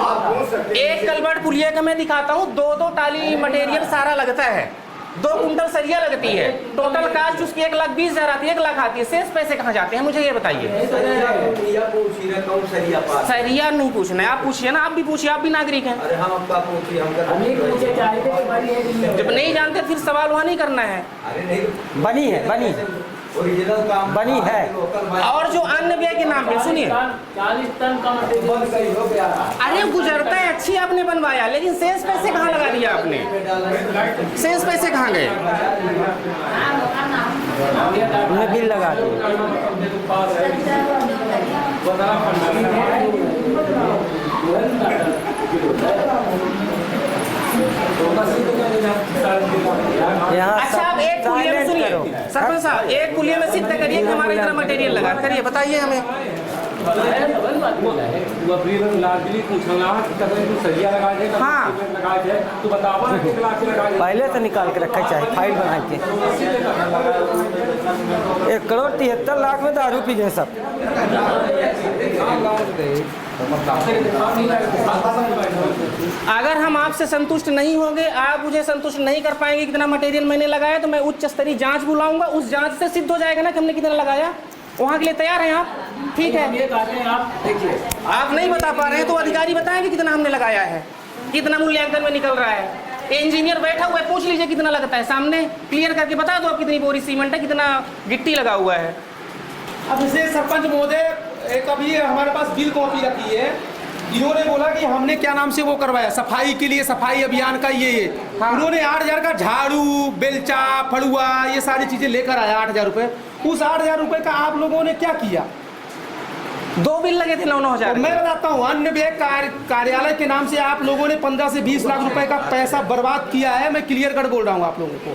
आप पूछ सकते हैं। एक कलवर्ट पुलिया का मैं दिखाता हूँ, 2 टाली मटेरियल सारा लगता है, 2 कुंटल सरिया लगती है, टोटल कास्ट उसकी 1,20,000 आती है, 1 लाख आती है। शेष पैसे कहाँ जाते हैं मुझे ये बताइए। सरिया नहीं पूछना है, आप पूछिए ना, आप भी पूछिए, आप भी नागरिक हैं। जब नहीं जानते फिर सवाल वहाँ नहीं करना है। बनी है, बनी ओरिजिनल काम बनी है। और जो अन्य व्यय के नाम पे सुनिए, 40 टन का मटेरियल। अरे गुजरता है अच्छी आपने बनवाया, लेकिन शेष पैसे कहाँ लगा दिया आपने? शेष पैसे कहाँ गए? हमने बिल लगा दिया। यहाँ अच्छा आप एक पुलिया में सुनिए करो। सरपंच साहब, एक पुलिया में सिद्ध करिए कि हमारा इतना मटेरियल लगा, करिए बताइए हमें। हाँ पहले से निकाल के रखा चाहे, फाइल बना के। 1,73,00,000 में दारू पी गए सब। अगर हम आपसे संतुष्ट नहीं होंगे, आप मुझे संतुष्ट नहीं कर पाएंगे कितना मटेरियल मैंने लगाया, तो मैं उच्च स्तरीय जांच बुलाऊंगा, उस जांच से सिद्ध हो जाएगा ना कि हमने कितना लगाया। वहाँ के लिए तैयार हैं आप? ठीक है, ये कहते हैं आप देखिए, आप नहीं बता पा रहे हैं तो अधिकारी बताएंगे कितना हमने लगाया है, कितना मूल्यांकन में निकल रहा है। इंजीनियर बैठा हुआ है, पूछ लीजिए कितना लगता है, सामने क्लियर करके बता दो आप कितनी बोरी सीमेंट है, कितना गिट्टी लगा हुआ है। अब इसे सरपंच महोदय, एक अभी हमारे पास बिल कॉपी रखी है, इन्होंने बोला कि हमने क्या नाम से वो करवाया सफाई के लिए, सफाई अभियान का ये हाँ। उन्होंने 8,000 का झाड़ू, बेलचा, फड़ुआ ये सारी चीजें लेकर आया 8,000 रुपये। उस 8,000 रुपये का आप लोगों ने क्या किया? 2 बिल लगे थे 9,000। मैं बताता हूँ, अन्य व्यय कार्यालय के नाम से आप लोगों ने 15 से 20 लाख रुपए का पैसा बर्बाद किया है। मैं क्लियर कट बोल रहा हूँ आप लोगों को,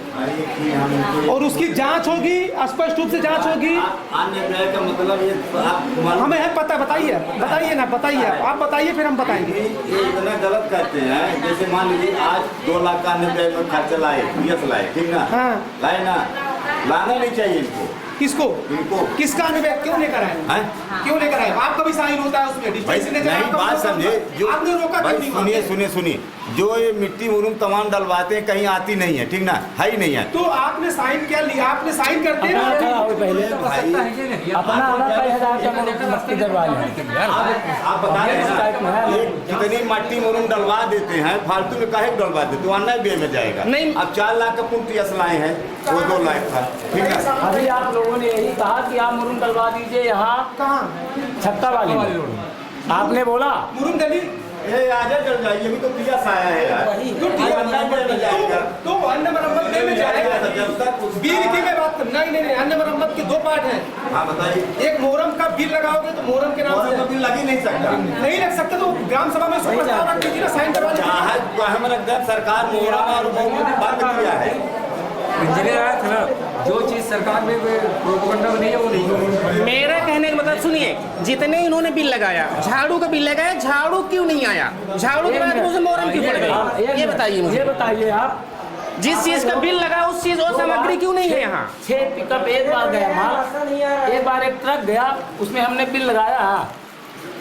और उसकी जांच होगी, स्पष्ट रूप से जांच होगी। अन्य व्यय का मतलब ये आप हमें है पता, बताइए बताइए ना, बताइए आप बताइए फिर हम बताएंगे। ये इतना गलत करते हैं। जैसे मान लीजिए आज 2 लाख का अन्य व्यय में खर्चा लाए, पीएस लाए, ठीक ना? हाँ। लाए ना, लाना नहीं चाहिए इनको। किसको? इनको किसका अनुव्यय क्यों लेकर आए? हैं? क्यों लेकर आए? आपका भी साइन होता है उसमें, भाई नहीं बात समझे, जो आपने रोका भाई क्यों नहीं? सुनिए, जो ये मिट्टी मुरुम तमाम डलवाते हैं कहीं आती नहीं है, ठीक ना? है ही नहीं है। तो आपने साइन क्या लिया? आपने साइन करते अपना हैं खड़ा हो पहले, भाई अपना आधा 5,000 का मस्ती डलवा लें। आप बता रहे हैं ना, ये कितनी मट्टी मुरुम डलवा देते हैं, फालतू में काहे डलवा देते? तो अन्य व्यय में जाएगा। नहीं। अब 4 लाख का पुल टीएस लाए हैं, वो 2 लाख था, ठीक है? अभी आप लोगों ने यही कहा कि आप मुरुम डलवा दीजिए यहाँ कहाँ? छत्ता वाली आपने बोला मुरुम गली ये आजा डल जाइए, भी तो टीएस आया है यार। तो ठीक है, अन्य व्यय में जाएगा। तो अन्य मरम्मत में जाएगा। जब तक उस बिल की मैं बात कर, नहीं, अन्य मरम्मत के 2 पार्ट हैं। हाँ बताइए। एक मोहरम का बिल लगाओगे तो मोहरम के नाम से बिल लग ही नहीं सकता। नहीं लग सकता, तो ग्राम सभा में उसको प्रस्ताव रख दीजिए ना, साइन करवा लीजिए। हम लगता सरकार मोहरम और बंद किया है। इंजीनियर आया था ना, जो चीज़ सरकार में प्रोपोगंडा बनी है वो नहीं। मेरा कहने का मतलब सुनिए, जितने इन्होंने बिल लगाया, झाड़ू का बिल लगाया, झाड़ू क्यों नहीं आया? झाड़ू के बाद मुझे मोहरम क्यों पड़ गई? ये बताइए मुझे। ये बताइए आप, जिस चीज का बिल लगा उस चीज और सामग्री क्यों नहीं है यहाँ? 6 पिकअप एक बार गया माल, एक बार एक ट्रक गया, उसमें हमने बिल लगाया।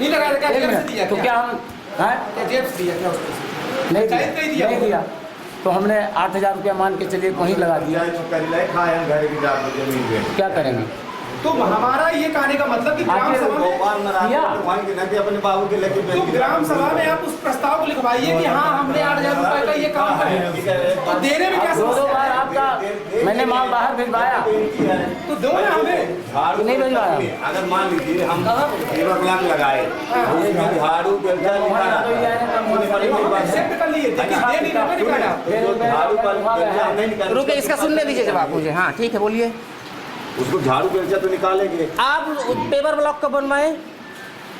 नहीं लगाया तो क्या एक जेब से मिनट, दिया? तो क्या हम क्या जेब से दिया क्या उसको? नहीं पंचायत नहीं दिया? नहीं दिया, तो हमने 8,000 रुपया मान के चलिए वहीं लगा दिया। क्या करेंगे? तो हमारा ये कहने का मतलब कि ग्राम सभा में, अपने बाबू के लेके तो ग्राम सभा में आप उस प्रस्ताव को लिखवाइए कि हाँ हमने 8,000 रुपए का ये काम किया। तो देने में क्या 2 बार आपका मैंने माल बाहर भिजवाया, तो दो ना हमें। झाड़ू नहीं भिजवाया। अगर मान लीजिए हम लाख लगाए, झाड़ू एक्सेप्ट कर लिए, लेकिन दे नहीं रहे, निकाला। रुके, इसका सुनने दीजिए जवाब मुझे। हाँ ठीक है, बोलिए। उसको झाड़ू बेलचा तो निकालेंगे। आप पेपर ब्लॉक कब बनवाए?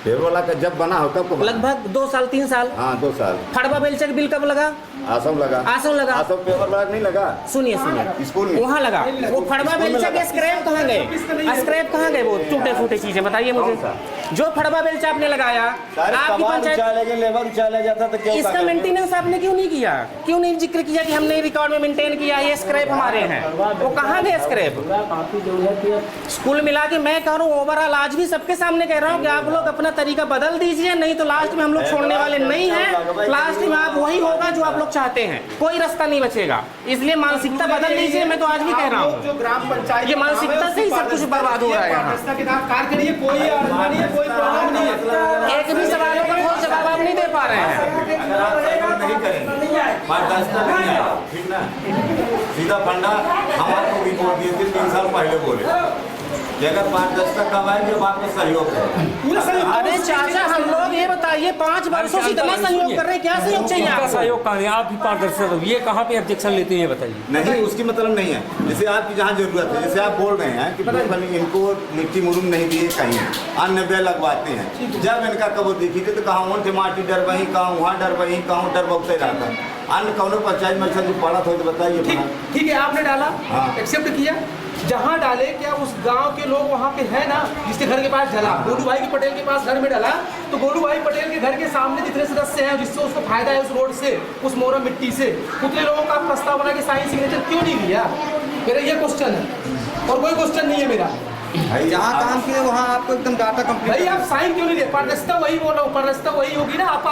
पेपर वाला का जब बना हो तब को बना? लगभग 2 साल 3 साल। हाँ 2 साल। खड़बा बेलचा का बिल कब लगा? आसम लगा। आसम लगा। आसम पेपर वाला नहीं लगा। सुनिए सुनिए, स्कूल में वहाँ लगा। वो फड़वा बेलचा के स्क्रैप कहाँ गए? स्क्रैप कहाँ गए? वो टूटे फूटे चीजें बताइए मुझे। जो फड़वा बेलचा आपने लगाया, आपकी पंचायत लेबर चला जाता तो इसका मेंटेनेंस आपने क्यों नहीं किया? क्यों नहीं जिक्र किया कि हमने रिकॉर्ड में मेंटेन किया, ये स्क्रैप हमारे हैं? वो कहाँ गए स्क्रैप? काफी जरूरत है। स्कूल मिला के मैं कह रहा हूँ ओवरऑल आज भी सबके सामने कह रहा हूँ कि आप लोग अपना तरीका बदल दीजिए, नहीं तो लास्ट में हम लोग छोड़ने वाले नहीं हैं। लास्ट में आप वही होगा जो आप लोग चाहते हैं, कोई रास्ता नहीं बचेगा। इसलिए मानसिकता बदल लीजिए, मैं तो आज भी कह रहा जो हूँ ग्राम पंचायत ये मानसिकता से ही सब कुछ बर्बाद हो रहा है यहाँ। पारदर्शिता के साथ कार्य करिए, कोई अड़चन नहीं है, कोई प्रॉब्लम नहीं है। एक भी सवालों का ठोस जवाब आप नहीं दे पा रहे हैं। अगर आप सहयोग नहीं करेंगे, पारदर्शिता नहीं है, ठीक ना? सीधा फंडा हम आपको भी बोल दिए थे 3 साल पहले बोले कि अगर पारदर्शिता कब आएंगे जब आपका सहयोग है। अरे चाचा हम लोग ये बताइए 5 वर्षों से इतना सहयोग कर रहे हैं, क्या सहयोग चाहिए उनका आपको? सहयोग कहाँ है? आप भी पारदर्शिता दो, ये कहाँ पे ऑब्जेक्शन लेते हैं ये बताइए। नहीं उसकी मतलब नहीं है, जैसे आपकी जहाँ जरूरत है, जैसे आप बोल रहे हैं कि बिल्कुल इनको मिट्टी मुरूम नहीं दिए कहीं, अन्य व्यय लगवाते हैं। जब इनका कबो देखी थी तो कहाँ थे माटी डर वहीं, कहाँ वहाँ डर वहीं, कहाँ डर बहुत ही रहता। अन्य कौन पंचायत में जो पड़ा था तो बताइए। ठीक है, आपने डाला, हाँ। एक्सेप्ट किया। जहाँ डाले क्या उस गांव के लोग वहाँ पे है ना, जिसके घर के पास डला, गोलू भाई के पटेल के पास घर में डाला, तो गोलू भाई पटेल के घर के सामने जितने सदस्य हैं जिससे उसको फायदा है उस रोड से, उस मोरम मिट्टी से, उतने लोगों का प्रस्ताव बना के साइन सिग्नेचर क्यों नहीं लिया? मेरा ये क्वेश्चन है और कोई क्वेश्चन नहीं है मेरा। जहाँ काम किए वहाँ आपको एकदम डाटा कंप्लीट। भाई आप साइन क्यों नहीं दे? पारदर्शिता वही बोला हूँ, पारदर्शिता वही होगी ना। आप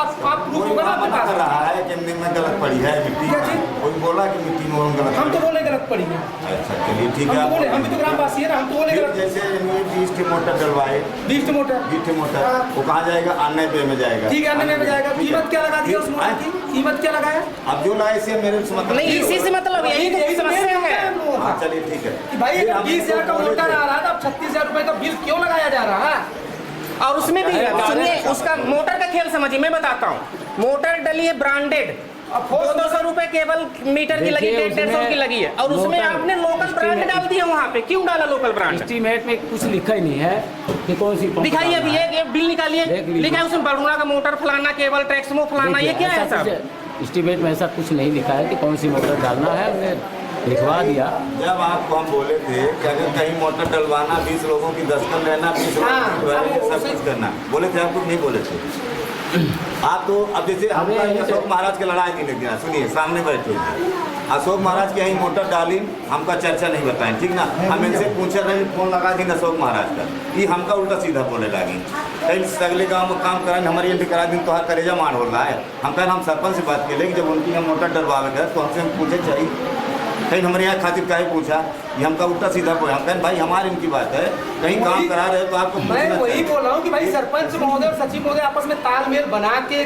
प्रूफ होगा ना आपके बता पास। रहा है कि में गलत पड़ी है मिट्टी, क्या चीज़? कोई बोला कि मिट्टी में गलत हम तो पड़ी। बोले गलत पड़ी है। अच्छा चलिए ठीक हम है। तो बोले, हम भी तो ग्रामवासी है ना, हम तो बोले गलत। जैसे 20 के मोटर डलवाए, 20 मोटर 20 के मोटर, वो कहाँ जाएगा? अन्य पे में जाएगा। ठीक है, अन्य में जाएगा। कीमत क्या लगा दिया उस मोटर की? कीमत क्या लगाया? अब जो लाए से मेरे से मतलब नहीं इसी से मतलब यही तो समस्या है। हाँ चलिए ठीक है कि भाई अगर 20,000 का मोटर आ रहा था, अब 36,000 रुपए का बिल क्यों लगाया जा रहा है? और उसमें भी सुनिए उसका मोटर का खेल समझिए, मैं बताता हूँ। मोटर डली है ब्रांडेड, 200 रुपए केवल मीटर की लगी, 150 की लगी है, और उसमें आपने लोकल ब्रांड डाल दिया वहाँ पे। क्यों डाला लोकल ब्रांड? एस्टीमेट में कुछ लिखा ही नहीं है कि कौन सी पंप दिखाइए डालना अभी है। एक बिल निकालिए, देख लीजिए। लिखा है उसमें बरुणा का मोटर फलाना, केबल ट्रैक्समो फलाना, ये क्या है सब? एस्टीमेट में ऐसा कुछ नहीं लिखा है कि कौन सी मोटर डालना है, हमने लिखवा दिया। जब आपको हम बोले थे कि अगर कहीं मोटर डलवाना 20 लोगों की दस्तखत लेना, 20 लोगों की सब कुछ करना, बोले थे आपको? नहीं बोले थे आप। तो अब जैसे हमने अशोक महाराज की लड़ाई नहीं लगी, सुनिए सामने बैठे हैं, अशोक महाराज की यहीं मोटर डाली, हमका चर्चा नहीं बताएं, ठीक ना? हम इनसे पूछे रहे, फोन लगा दी अशोक महाराज का, ये हमका उल्टा सीधा बोले लगी। कहीं अगले गांव में काम कराएं, हमारी एंट्री करा दी तो हर करेजा मार हो रहा है। हम कहें हम सरपंच से बात के लिए जब उनकी हम मोटर डलवावे गए तो हमसे हम पूछे चाहिए कहीं हमारे यहाँ खातिर काहे पूछा, ये हमका उल्टा सीधा बोला। हम कहें भाई हमारी इनकी बात है, कहीं काम करा रहे हो तो आपको मैं वही बोल रहा हूँ कि भाई सरपंच महोदय और सचिव महोदय आपस में तालमेल बना के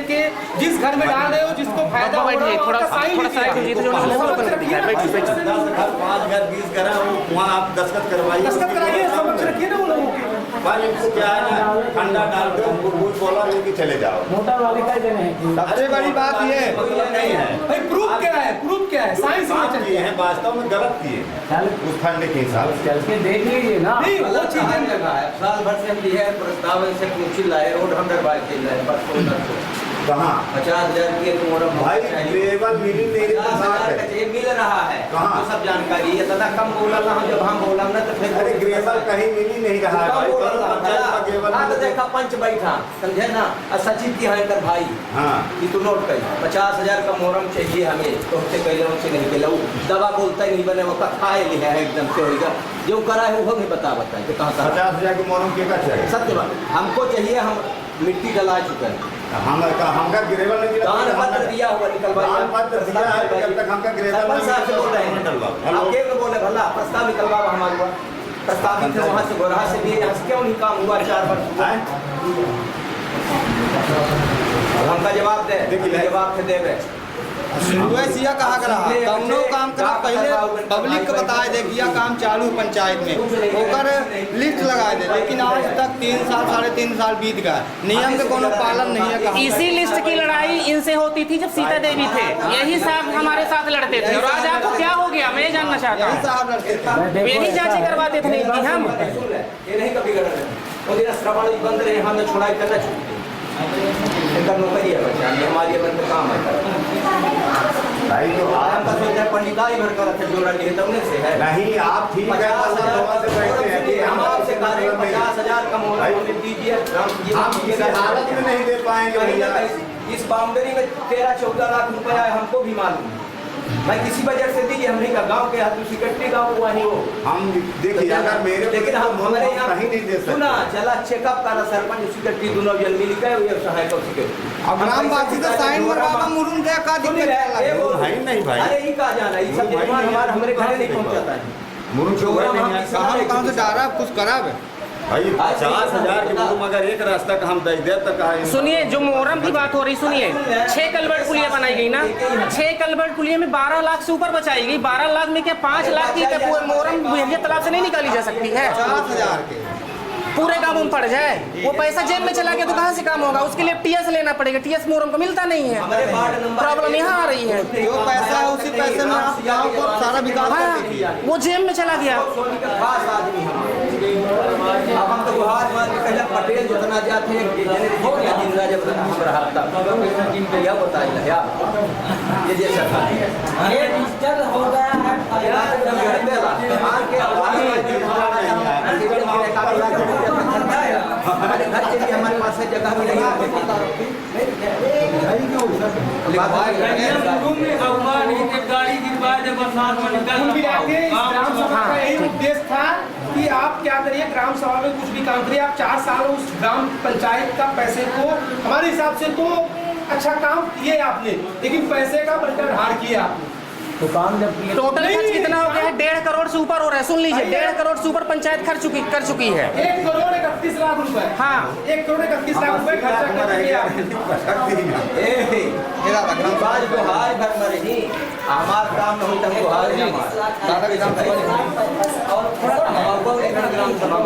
जिस घर में डाल रहे हो, जिसको फायदा हो रहा है, थोड़ा उसका साइन थोड़ा साइड लीजिए। कीजिए, समझ रखिए ना, 10 घर 5 घर 20 घर है, वहाँ आप दस्तखत करवाइए, दस्तखत कराइए, समझ रखिए ना उन लोगों की। भाई इनको क्या है ना, ठंडा डाल के उनको कुछ बोला लेके चले जाओ। मोटर वाले का देने हैं। सबसे बड़ी बात ये है, मतलब नहीं है भाई प्रूफ क्या है? प्रूफ क्या है? साइंस बात में किए हैं, वास्तव में गलत किए चल उस फंड के हिसाब से। चल के देख लीजिए ना। नहीं वो चीजें लगा है साल भर से हम दिए हैं प्रस्ताव से पूछी लाए रोड हम दरबार के लाए कहाँ 50,000 की मोरम भाई लेवल मिली मेरे साथ है। ये मिल रहा है कहाँ? तो सब जानकारी है इतना कम बोला ना, जब हम बोला ना तो फिर अरे ग्रेवल कहीं मिली नहीं रहा है भाई, पंचायत का ग्रेवल हाँ तो देखा पंच बैठा समझे ना, और सचिव की है कर भाई हाँ ये तो नोट कर 50,000 का मोरम चाहिए हमें, तो उससे कह से नहीं के लो दवा बोलता ही नहीं बने वो खाए लिया है एकदम से होगा जो करा है वो नहीं बता कि कहाँ कहाँ 50,000 के मोरम के का चाहिए? सत्य बात हमको चाहिए, हम मिट्टी डला चुके हैं, हमका ग्रेवल नहीं दान पत्र दिया हुआ निकलवाइए। दान पत्र दिया है, जब तक हमका ग्रेवल सरपंच साहब से बोल रहे नहीं हैं, हेलो आप के बोले भला प्रस्ताव निकलवा हमारे हुआ प्रस्तावित है वहाँ से गोरहा से भी यहाँ से क्यों नहीं काम हुआ 4 वर्ष हुआ? हमका जवाब दे, देखिए, जवाब से दे रहे शुरुआत यह कहा करा कौनो काम करा पहले पब्लिक को बताए दे कि यह काम चालू पंचायत में होकर लिस्ट लगाए दे, लेकिन आज तक 3 साल 3.5 साल बीत गए, नियम के कोनो पालन नहीं है। कहा इसी लिस्ट की लड़ाई इनसे होती थी जब सीता देवी थे, यही साहब हमारे साथ लड़ते थे। और आज आपको क्या हो गया मैं जानना चाहता हूँ। साहब लड़ते थे, यही जांची करवाते थे नहीं हम। ये नहीं कभी कर रहे वो दिन श्रवण बंद रहे, हमने छुड़ाई करना छूट इनका नौकरी है बच्चा, हमारी अपन काम है भाई तो हम का सोचा पंडिताई भर कर रखे जोड़ा लिए तो उन्हें से है नहीं, आप ठीक है, से बैठते हैं कि हम आपसे कह रहे हैं 50,000 कम हो रहा है दीजिए, हम किसी हालत में नहीं दे पाएंगे भैया। इस बाउंड्री में 13-14 लाख रुपया है, हमको भी मालूम है। मैं किसी बजट से दीजिए, हम नहीं का गाँव के हाथ सिकट्टी गाँव हुआ नहीं हो हम देखिए अगर मेरे लेकिन हम हमारे यहाँ कहीं नहीं दे सकते। सुना चला चेकअप करा सरपंच सिकट्टी दोनों जन मिल गए हुए सहायक सिकट्टी अब ग्रामवासी तो साइन मरवावा मुरुम दे का दिक्कत है। भाई नहीं भाई, अरे ही कहा जाना ये सब जवान हमारे घर नहीं पहुंचाता है मुरुम जो है नहीं कहाँ से डारा कुछ खराब है भाई 50,000 के मुरुम अगर एक रास्ता का हम दे तक आए। सुनिए जो मोहर्रम की बात हो रही, सुनिए 6 कलवर्ट पुलिया बनाई गई ना, 6 कलवर्ट पुलिया में 12 लाख से ऊपर बचाई गई। 12 लाख में क्या 5 लाख की मोहर्रम बहरिया तालाब से नहीं निकाली जा सकती है? 50,000 के पूरे काम में पड़ जाए, वो पैसा जेब में चला गया तो कहाँ से काम होगा? उसके लिए टीएस लेना पड़ेगा, टीएस मोहर्रम को मिलता नहीं है। प्रॉब्लम यहाँ आ रही है। जो पैसा है उसी पैसे में आप गाँव को सारा विकास हाँ, कर दीजिए। वो जेब में चला गया। खास आदमी अब हम तो गुहार मार के पहले पटेल जितना जाते हैं जिंदा जब हम रहा था यह बताइए क्या ये जैसा था ये डिजिटल हो गया है। हमारे घर के लिए हमारे पास जगह भी नहीं गाड़ी गिरवाए जब बरसात में कुल मिला के इस ग्राम सभा का यही उद्देश्य था कि आप क्या करिए, ग्राम सभा में कुछ भी काम करिए। आप 4 साल उस ग्राम पंचायत का पैसे को हमारे हिसाब से तो अच्छा काम किए आपने, लेकिन पैसे का बंटवारा किया। तो काम जब किए टोटल खर्च कितना हो गया है? 1.5 करोड़ से ऊपर हो रहा है। सुन लीजिए 1.5 करोड़ से ऊपर पंचायत कर चुकी है। 1 करोड़ 31 लाख रुपए। हाँ 1 करोड़ 31 लाख रुपए खर्चा कर दिया। बाज गुहार घर में रही हमार काम नहीं तो गुहार नहीं ग्राम सभा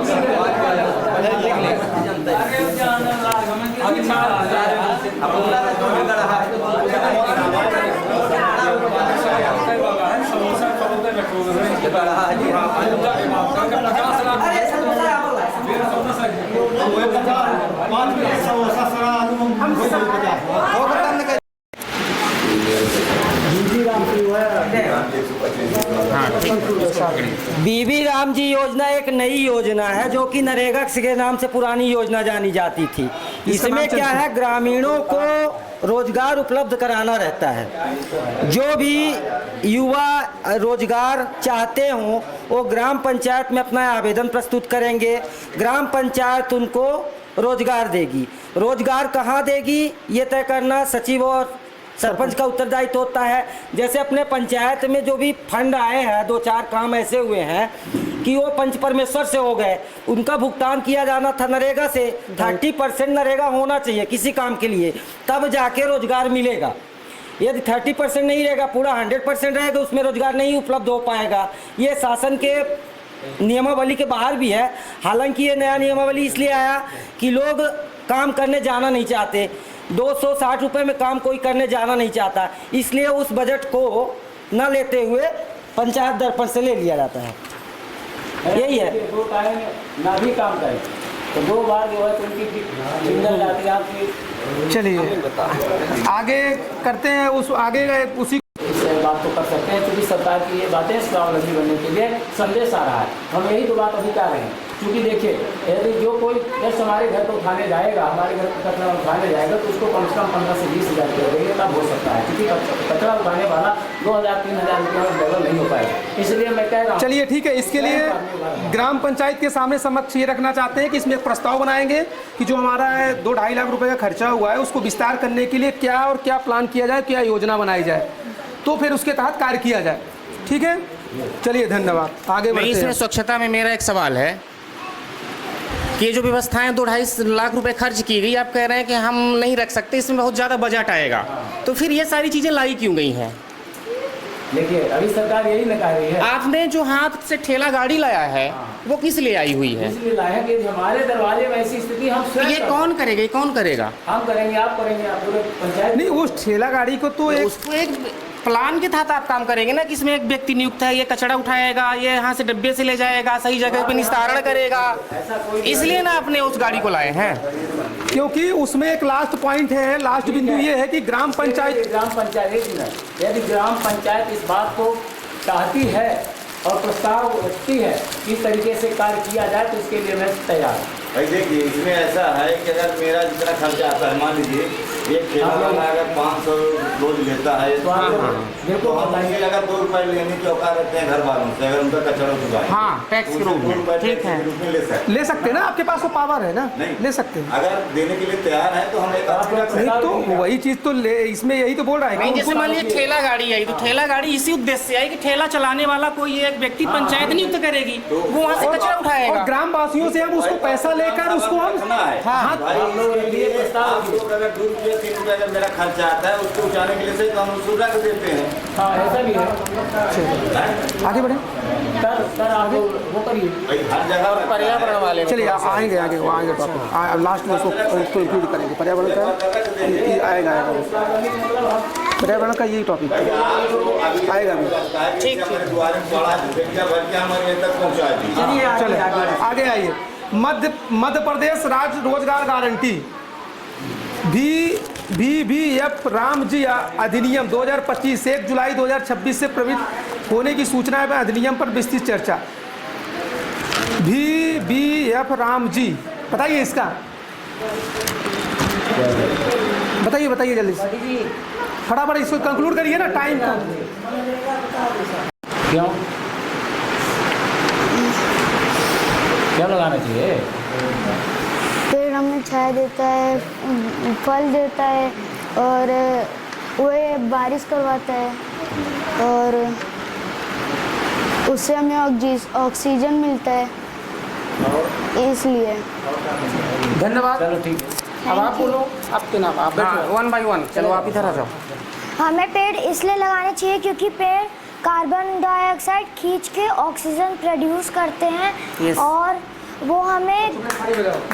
बीबी राम जी योजना एक नई योजना है जो कि नरेगा के नाम से पुरानी योजना जानी जाती थी। इसमें क्या है, ग्रामीणों को रोजगार उपलब्ध कराना रहता है। जो भी युवा रोजगार चाहते हों वो ग्राम पंचायत में अपना आवेदन प्रस्तुत करेंगे, ग्राम पंचायत उनको रोजगार देगी। रोजगार कहाँ देगी ये तय करना सचिव और सरपंच का उत्तरदायित्व होता है। जैसे अपने पंचायत में जो भी फंड आए हैं, 2-4 काम ऐसे हुए हैं कि वो पंच परमेश्वर से हो गए, उनका भुगतान किया जाना था नरेगा से। 30% नरेगा होना चाहिए किसी काम के लिए, तब जाके रोजगार मिलेगा। यदि 30% नहीं रहेगा, पूरा 100% रहेगा, उसमें रोजगार नहीं उपलब्ध हो पाएगा। ये शासन के नियमावली के बाहर भी है। हालांकि ये नया नियमावली इसलिए आया कि लोग काम करने जाना नहीं चाहते। 260 रुपये में काम कोई करने जाना नहीं चाहता, इसलिए उस बजट को न लेते हुए पंचायत दर्पण से ले लिया जाता है। यही है। 2 टाइम ना भी काम करें तो 2 बार जो है तो उनकी जिंदल जाती है आपकी। चलिए आगे करते हैं, उस आगे उसी इस बात को कर सकते हैं क्योंकि सरकार की ये बातें स्वावलंबी बनने के लिए संदेश आ रहा है। हम यही तो बात अभी कर रहे हैं क्योंकि देखिए यदि जो कोई जैसे हमारे घर को उठाने जाएगा, हमारे घर को कचरा उठाने जाएगा तो उसको कम से कम 15 से 20 हज़ार रुपये देंगे तब हो सकता है, क्योंकि कचरा उठाने वाला 2,000-3,000 रुपये में लेवल नहीं हो पाएगा। इसलिए मैं कह रहा हूँ चलिए ठीक है, इसके लिए ग्राम पंचायत के सामने समक्ष ये रखना चाहते हैं कि इसमें एक प्रस्ताव बनाएंगे कि जो हमारा 2-2.5 लाख रुपए का खर्चा हुआ है उसको विस्तार करने के लिए क्या और क्या प्लान किया जाए, क्या योजना बनाई जाए, तो फिर उसके तहत कार्य किया जाए। ठीक है, चलिए धन्यवाद। आगे बढ़ते हैं। इसमें स्वच्छता में मेरा एक सवाल है ये जो व्यवस्थाएं 2-2.5 लाख रुपए खर्च की गई, आप कह रहे हैं कि हम नहीं रख सकते, इसमें बहुत ज़्यादा बजट आएगा, तो फिर ये सारी चीज़ें लाई क्यों गई हैं? देखिए अभी सरकार यही न कह रही है। आपने जो हाथ से ठेला गाड़ी लाया है वो किस लिए आई हुई है? इसलिए लाया कि हमारे दरवाजे में ऐसी स्थिति हम तो ये कौन करेगा, ये कौन करेगा? हम करेंगे, आप करेंगे, आप पूरे पंचायत। नहीं, उस ठेला गाड़ी को तो एक उसको एक प्लान के तहत आप काम करेंगे ना, कि इसमें एक व्यक्ति नियुक्त है, ये कचरा उठाएगा, ये यहाँ से डब्बे से ले जाएगा, सही जगह पे निस्तारण करेगा, इसलिए ना आपने उस गाड़ी को लाए हैं। क्योंकि उसमें एक लास्ट पॉइंट है, लास्ट बिंदु ये है कि ग्राम पंचायत यदि ग्राम पंचायत इस बात को चाहती है और प्रस्ताव रखती है कि इस तरीके से कार्य किया जाए तो इसके लिए मैं तैयार हूँ। भाई देखिए इसमें ऐसा है कि अगर मेरा जितना खर्चा आता है, मान लीजिए एक ठेला वाला अगर 500 रोज लेता है तो हम अगर 2 रुपए लेने की औकात रखते हैं घर वालों से, अगर उनका कचरा चुकाए, हाँ, टैक्स के रूप में, ठीक है, ले सकते हैं ना, आपके पास वो पावर है ना, ले सकते हैं। अगर देने के लिए तैयार है तो हम एक नहीं तो वही चीज तो ले, इसमें यही तो बोल रहा है नहीं, कि जैसे मान लीजिए ठेला गाड़ी आई, तो ठेला गाड़ी इसी उद्देश्य से आई कि ठेला चलाने वाला कोई एक व्यक्ति पंचायत नियुक्त करेगी, वो वहाँ से कचरा उठाएगा, और ग्राम वासियों से हम उसको पैसा लेकर उसको हम हाँ अगर 2 रुपये 3 रुपये अगर मेरा खर्चा आता है उसको उठाने के लिए से हम उसको रख देते हैं। हाँ ऐसा भी है। आगे बढ़े सर आगे वो करिए भाई हर जगह पर्यावरण वाले। चलिए आएंगे आगे लास्ट में उसको इंक्लूड करेंगे, पर्यावरण का आएगा पर्यावरण का यही टॉपिक आएगा अभी। ठीक चलिए आगे आइए। मध्य प्रदेश राज्य रोजगार गारंटी VVF रामजी अधिनियम 2025 1 जुलाई 2026 से प्रवृत्त होने की सूचना है। अधिनियम पर विस्तृत चर्चा। VVF रामजी बताइए इसका, बताइए जल्दी से, फटाफट इसको कंक्लूड करिए ना, टाइम का। क्या लगाना चाहिए? पेड़ हमें छाया देता है, फल देता है, और वो बारिश करवाता है, और उससे हमें ऑक्सीजन मिलता है, इसलिए। धन्यवाद। चलो ठीक है, अब आप बोलो आपके नाम, आप बैठो 1 बाय 1। चलो आप इधर आ जाओ। हमें पेड़ इसलिए लगाने चाहिए क्योंकि पेड़ कार्बन डाइऑक्साइड खींच के ऑक्सीजन प्रोड्यूस करते हैं। Yes. और वो हमें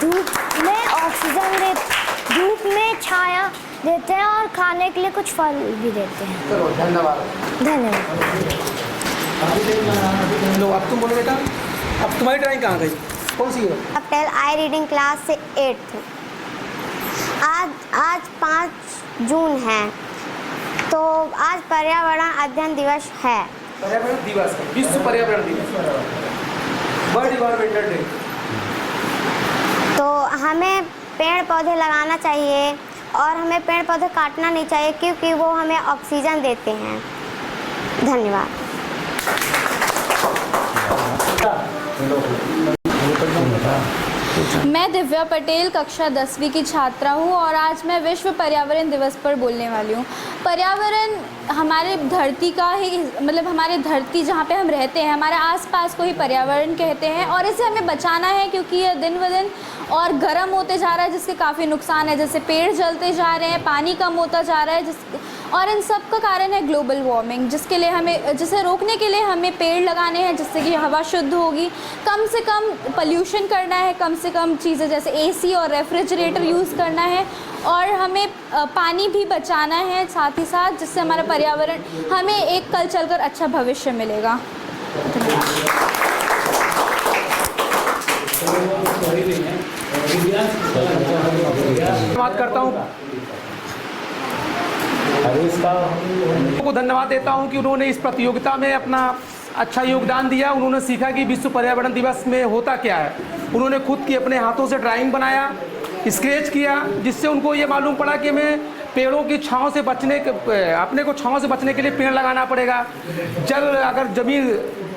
धूप में ऑक्सीजन धूप में छाया देते हैं, और खाने के लिए कुछ फल भी देते हैं। चलो धन्यवाद। लो अब तुम बोलो बेटा, अब तुम्हारी ड्राइंग कहाँ गई, कौन सी है? अपटेल आई रीडिंग क्लास से 8th। आज 5 जून है, तो आज पर्यावरण अध्ययन दिवस है। पर्यावरण दिवस है, विश्व पर्यावरण दिवस, वर्ल्ड इन्वायरमेंटल डे। तो हमें पेड़ पौधे लगाना चाहिए, और हमें पेड़ पौधे काटना नहीं चाहिए, क्योंकि वो हमें ऑक्सीजन देते हैं। धन्यवाद। मैं दिव्या पटेल कक्षा 10वीं की छात्रा हूँ, और आज मैं विश्व पर्यावरण दिवस पर बोलने वाली हूँ। पर्यावरण हमारे धरती का ही, मतलब हमारे धरती जहाँ पे हम रहते हैं, हमारे आसपास को ही पर्यावरण कहते हैं, और इसे हमें बचाना है, क्योंकि ये दिन ब दिन और गर्म होते जा रहा है, जिसके काफ़ी नुकसान है। जैसे पेड़ जलते जा रहे हैं, पानी कम होता जा रहा है, और इन सब का कारण है ग्लोबल वार्मिंग, जिसे रोकने के लिए हमें पेड़ लगाने हैं, जिससे कि हवा शुद्ध होगी। कम से कम पोल्यूशन करना है, कम से कम चीज़ें जैसे AC और रेफ्रिजरेटर यूज़ करना है, और हमें पानी भी बचाना है साथ ही साथ, जिससे हमारा पर्यावरण, हमें एक कल चलकर अच्छा भविष्य मिलेगा। धन्यवाद करता हूँ, को धन्यवाद देता हूँ कि उन्होंने इस प्रतियोगिता में अपना अच्छा योगदान दिया। उन्होंने सीखा कि विश्व पर्यावरण दिवस में होता क्या है। उन्होंने खुद की अपने हाथों से ड्राइंग बनाया, स्केच किया, जिससे उनको ये मालूम पड़ा कि हमें पेड़ों की छांव से बचने के, अपने को छांव से बचने के लिए पेड़ लगाना पड़ेगा। अगर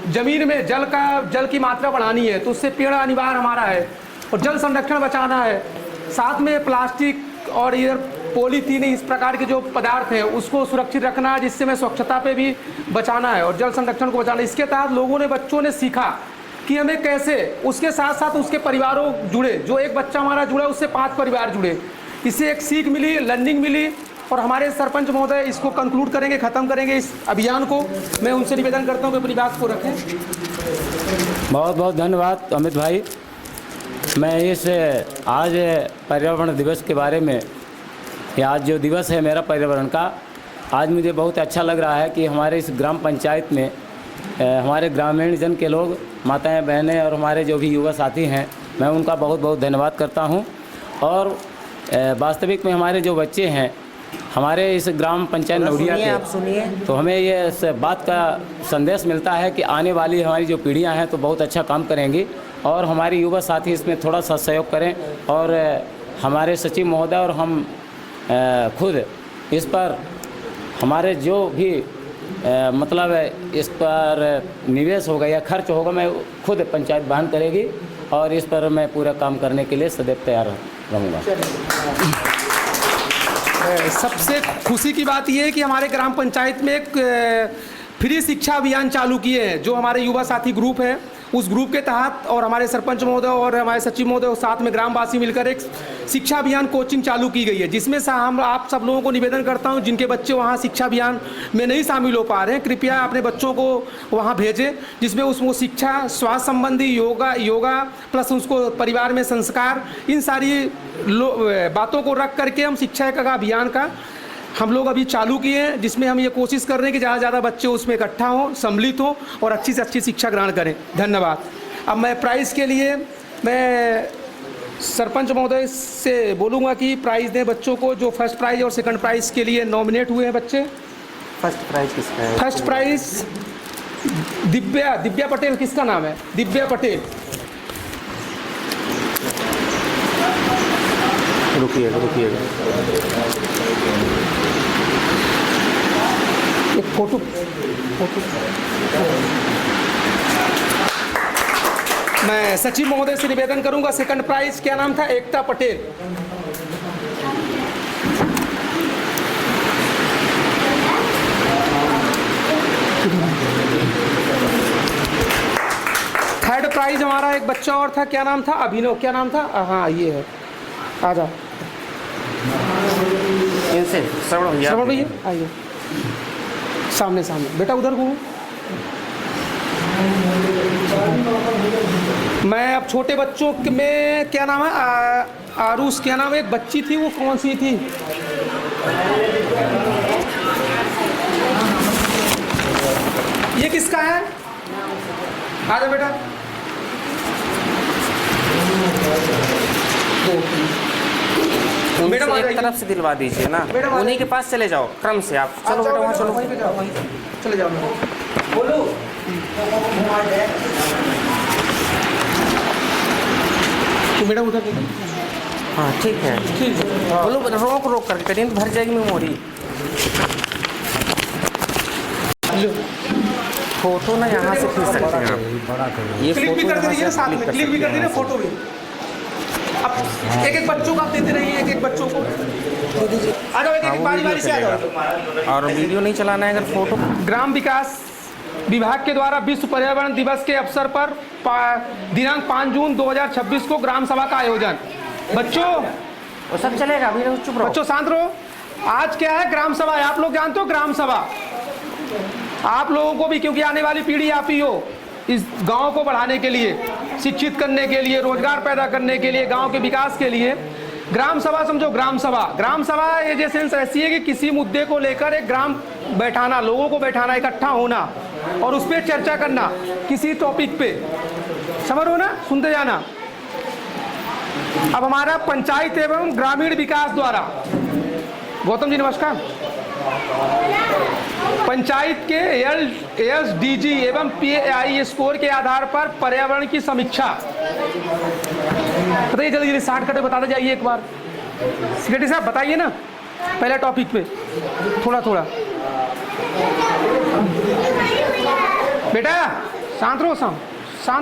ज़मीन में जल की मात्रा बढ़ानी है तो उससे पेड़ अनिवार्य हमारा है, और जल संरक्षण बचाना है। साथ में प्लास्टिक और इधर पॉलीथीन, इस प्रकार के जो पदार्थ हैं उसको सुरक्षित रखना, जिससे हमें स्वच्छता पे भी बचाना है और जल संरक्षण को बचाना। इसके तहत लोगों ने, बच्चों ने सीखा कि हमें कैसे उसके साथ साथ उसके परिवारों जुड़े, जो एक बच्चा हमारा जुड़ा उससे 5 परिवार जुड़े, इससे एक सीख मिली, लर्निंग मिली। और हमारे सरपंच महोदय इसको कंक्लूड करेंगे, ख़त्म करेंगे इस अभियान को। मैं उनसे निवेदन करता हूँ कि अपनी बात को रखें। बहुत बहुत धन्यवाद अमित भाई। मैं इस आज पर्यावरण दिवस के बारे में, या आज जो दिवस है मेरा पर्यावरण का, आज मुझे बहुत अच्छा लग रहा है कि हमारे इस ग्राम पंचायत में हमारे ग्रामीण जन के लोग, माताएं बहनें और हमारे जो भी युवा साथी हैं, मैं उनका बहुत बहुत धन्यवाद करता हूं। और वास्तविक में हमारे जो बच्चे हैं हमारे इस ग्राम पंचायत नौरिया के, आप सुनिए, तो हमें ये इस बात का संदेश मिलता है कि आने वाली हमारी जो पीढ़ियां हैं तो बहुत अच्छा काम करेंगी और हमारे युवा साथी इसमें थोड़ा सा सहयोग करें। और हमारे सचिव महोदय और हम खुद इस पर हमारे जो भी मतलब इस पर निवेश होगा या खर्च होगा, मैं खुद पंचायत वहन करेगी और इस पर मैं पूरा काम करने के लिए सदैव तैयार रहूँगा। सबसे खुशी की बात यह है कि हमारे ग्राम पंचायत में एक फ्री शिक्षा अभियान चालू किए हैं, जो हमारे युवा साथी ग्रुप है, उस ग्रुप के तहत और हमारे सरपंच महोदय और हमारे सचिव महोदय और साथ में ग्रामवासी मिलकर एक शिक्षा अभियान कोचिंग चालू की गई है, जिसमें से हम आप सब लोगों को निवेदन करता हूं, जिनके बच्चे वहां शिक्षा अभियान में नहीं शामिल हो पा रहे हैं, कृपया अपने बच्चों को वहां भेजें, जिसमें वो शिक्षा, स्वास्थ्य संबंधी, योगा प्लस उसको परिवार में संस्कार, इन सारी बातों को रख करके हम शिक्षा का अभियान का हम लोग अभी चालू किए हैं, जिसमें हम ये कोशिश कर रहे हैं कि ज़्यादा से ज़्यादा बच्चे उसमें इकट्ठा हों, सम्मिलित हों और अच्छी से अच्छी शिक्षा ग्रहण करें। धन्यवाद। अब मैं प्राइज़ के लिए मैं सरपंच महोदय से बोलूँगा कि प्राइज़ दें बच्चों को, जो फर्स्ट प्राइज़ और सेकंड प्राइज़ के लिए नॉमिनेट हुए हैं बच्चे। फर्स्ट प्राइज किसका है? First prize Divya Patel. किसका नाम है? दिव्या पटेल। रुकिएगा एक फोटो मैं सचिव महोदय से निवेदन करूंगा। सेकंड प्राइज क्या नाम था? एकता पटेल। थर्ड प्राइज हमारा एक बच्चा और था, क्या नाम था? अभिनव। क्या नाम था? हाँ ये है, आ जाओ इनसे श्रवण भैया आइए सामने बेटा, उधर घूमो। मैं अब छोटे बच्चों में क्या नाम है? आरुष। क्या नाम है? एक बच्ची थी, वो कौन सी थी? ये किसका है? आ जाओ बेटा। मैडम एक तरफ से दिलवा दीजिए ना, उन्हीं के पास चले जाओ क्रम से। आप चलो बेटा, वहाँ चलो, चले जाओ। बोलो मैडम उधर। हाँ ठीक है, बोलो, रोक करके करिए, भर जाएगी मेमोरी। फोटो ना यहाँ से खींच सकते हैं आप, ये क्लिक भी कर दीजिए साथ में, क्लिक भी कर दीजिए, फोटो भी। अब एक बच्चों को आप देते रहिए, एक बच्चों को आ जाओ, एक बारी से आ जाओ। और वीडियो नहीं चलाना है अगर फोटो। ग्राम विकास विभाग के द्वारा विश्व पर्यावरण दिवस के अवसर पर दिनांक 5 जून 2026 को ग्राम सभा का आयोजन। बच्चों वो सब चलेगा, अभी चुप रहो, बच्चों शांत रहो। आज क्या है? ग्राम सभा है। आप लोग जानते हो ग्राम सभा, आप लोगों को भी, क्योंकि आने वाली पीढ़ी आप ही हो, इस गांव को बढ़ाने के लिए, शिक्षित करने के लिए, रोजगार पैदा करने के लिए, गांव के विकास के लिए ग्राम सभा समझो। ग्राम सभा ये जैसे ऐसी है कि किसी मुद्दे को लेकर एक ग्राम बैठाना, लोगों को बैठाना, इकट्ठा होना और उस पर चर्चा करना, किसी टॉपिक पे। समझ रहे हो ना? सुनते जाना। अब हमारा पंचायत एवं ग्रामीण विकास द्वारा, गौतम जी नमस्कार, पंचायत के SDG एवं PAI स्कोर के आधार पर पर्यावरण की समीक्षा। बताइए जल्दी स्टार्ट करके बताते जाइए एक बार। सेक्रेटरी साहब बताइए ना, पहले टॉपिक पे थोड़ा बेटा शांत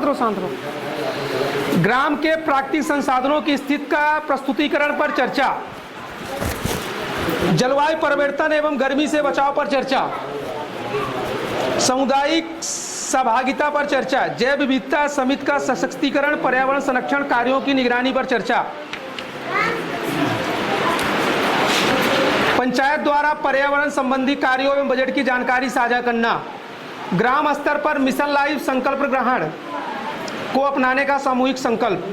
रहो। ग्राम के प्राकृतिक संसाधनों की स्थिति का प्रस्तुतिकरण पर चर्चा, जलवायु परिवर्तन एवं गर्मी से बचाव पर चर्चा, सामुदायिक सहभागिता पर चर्चा, जैव विविधता समिति का सशक्तिकरण, पर्यावरण संरक्षण कार्यों की निगरानी पर चर्चा। पंचायत द्वारा पर्यावरण संबंधी कार्यों एवं बजट की जानकारी साझा करना। ग्राम स्तर पर मिशन लाइफ संकल्प ग्रहण को अपनाने का सामूहिक संकल्प।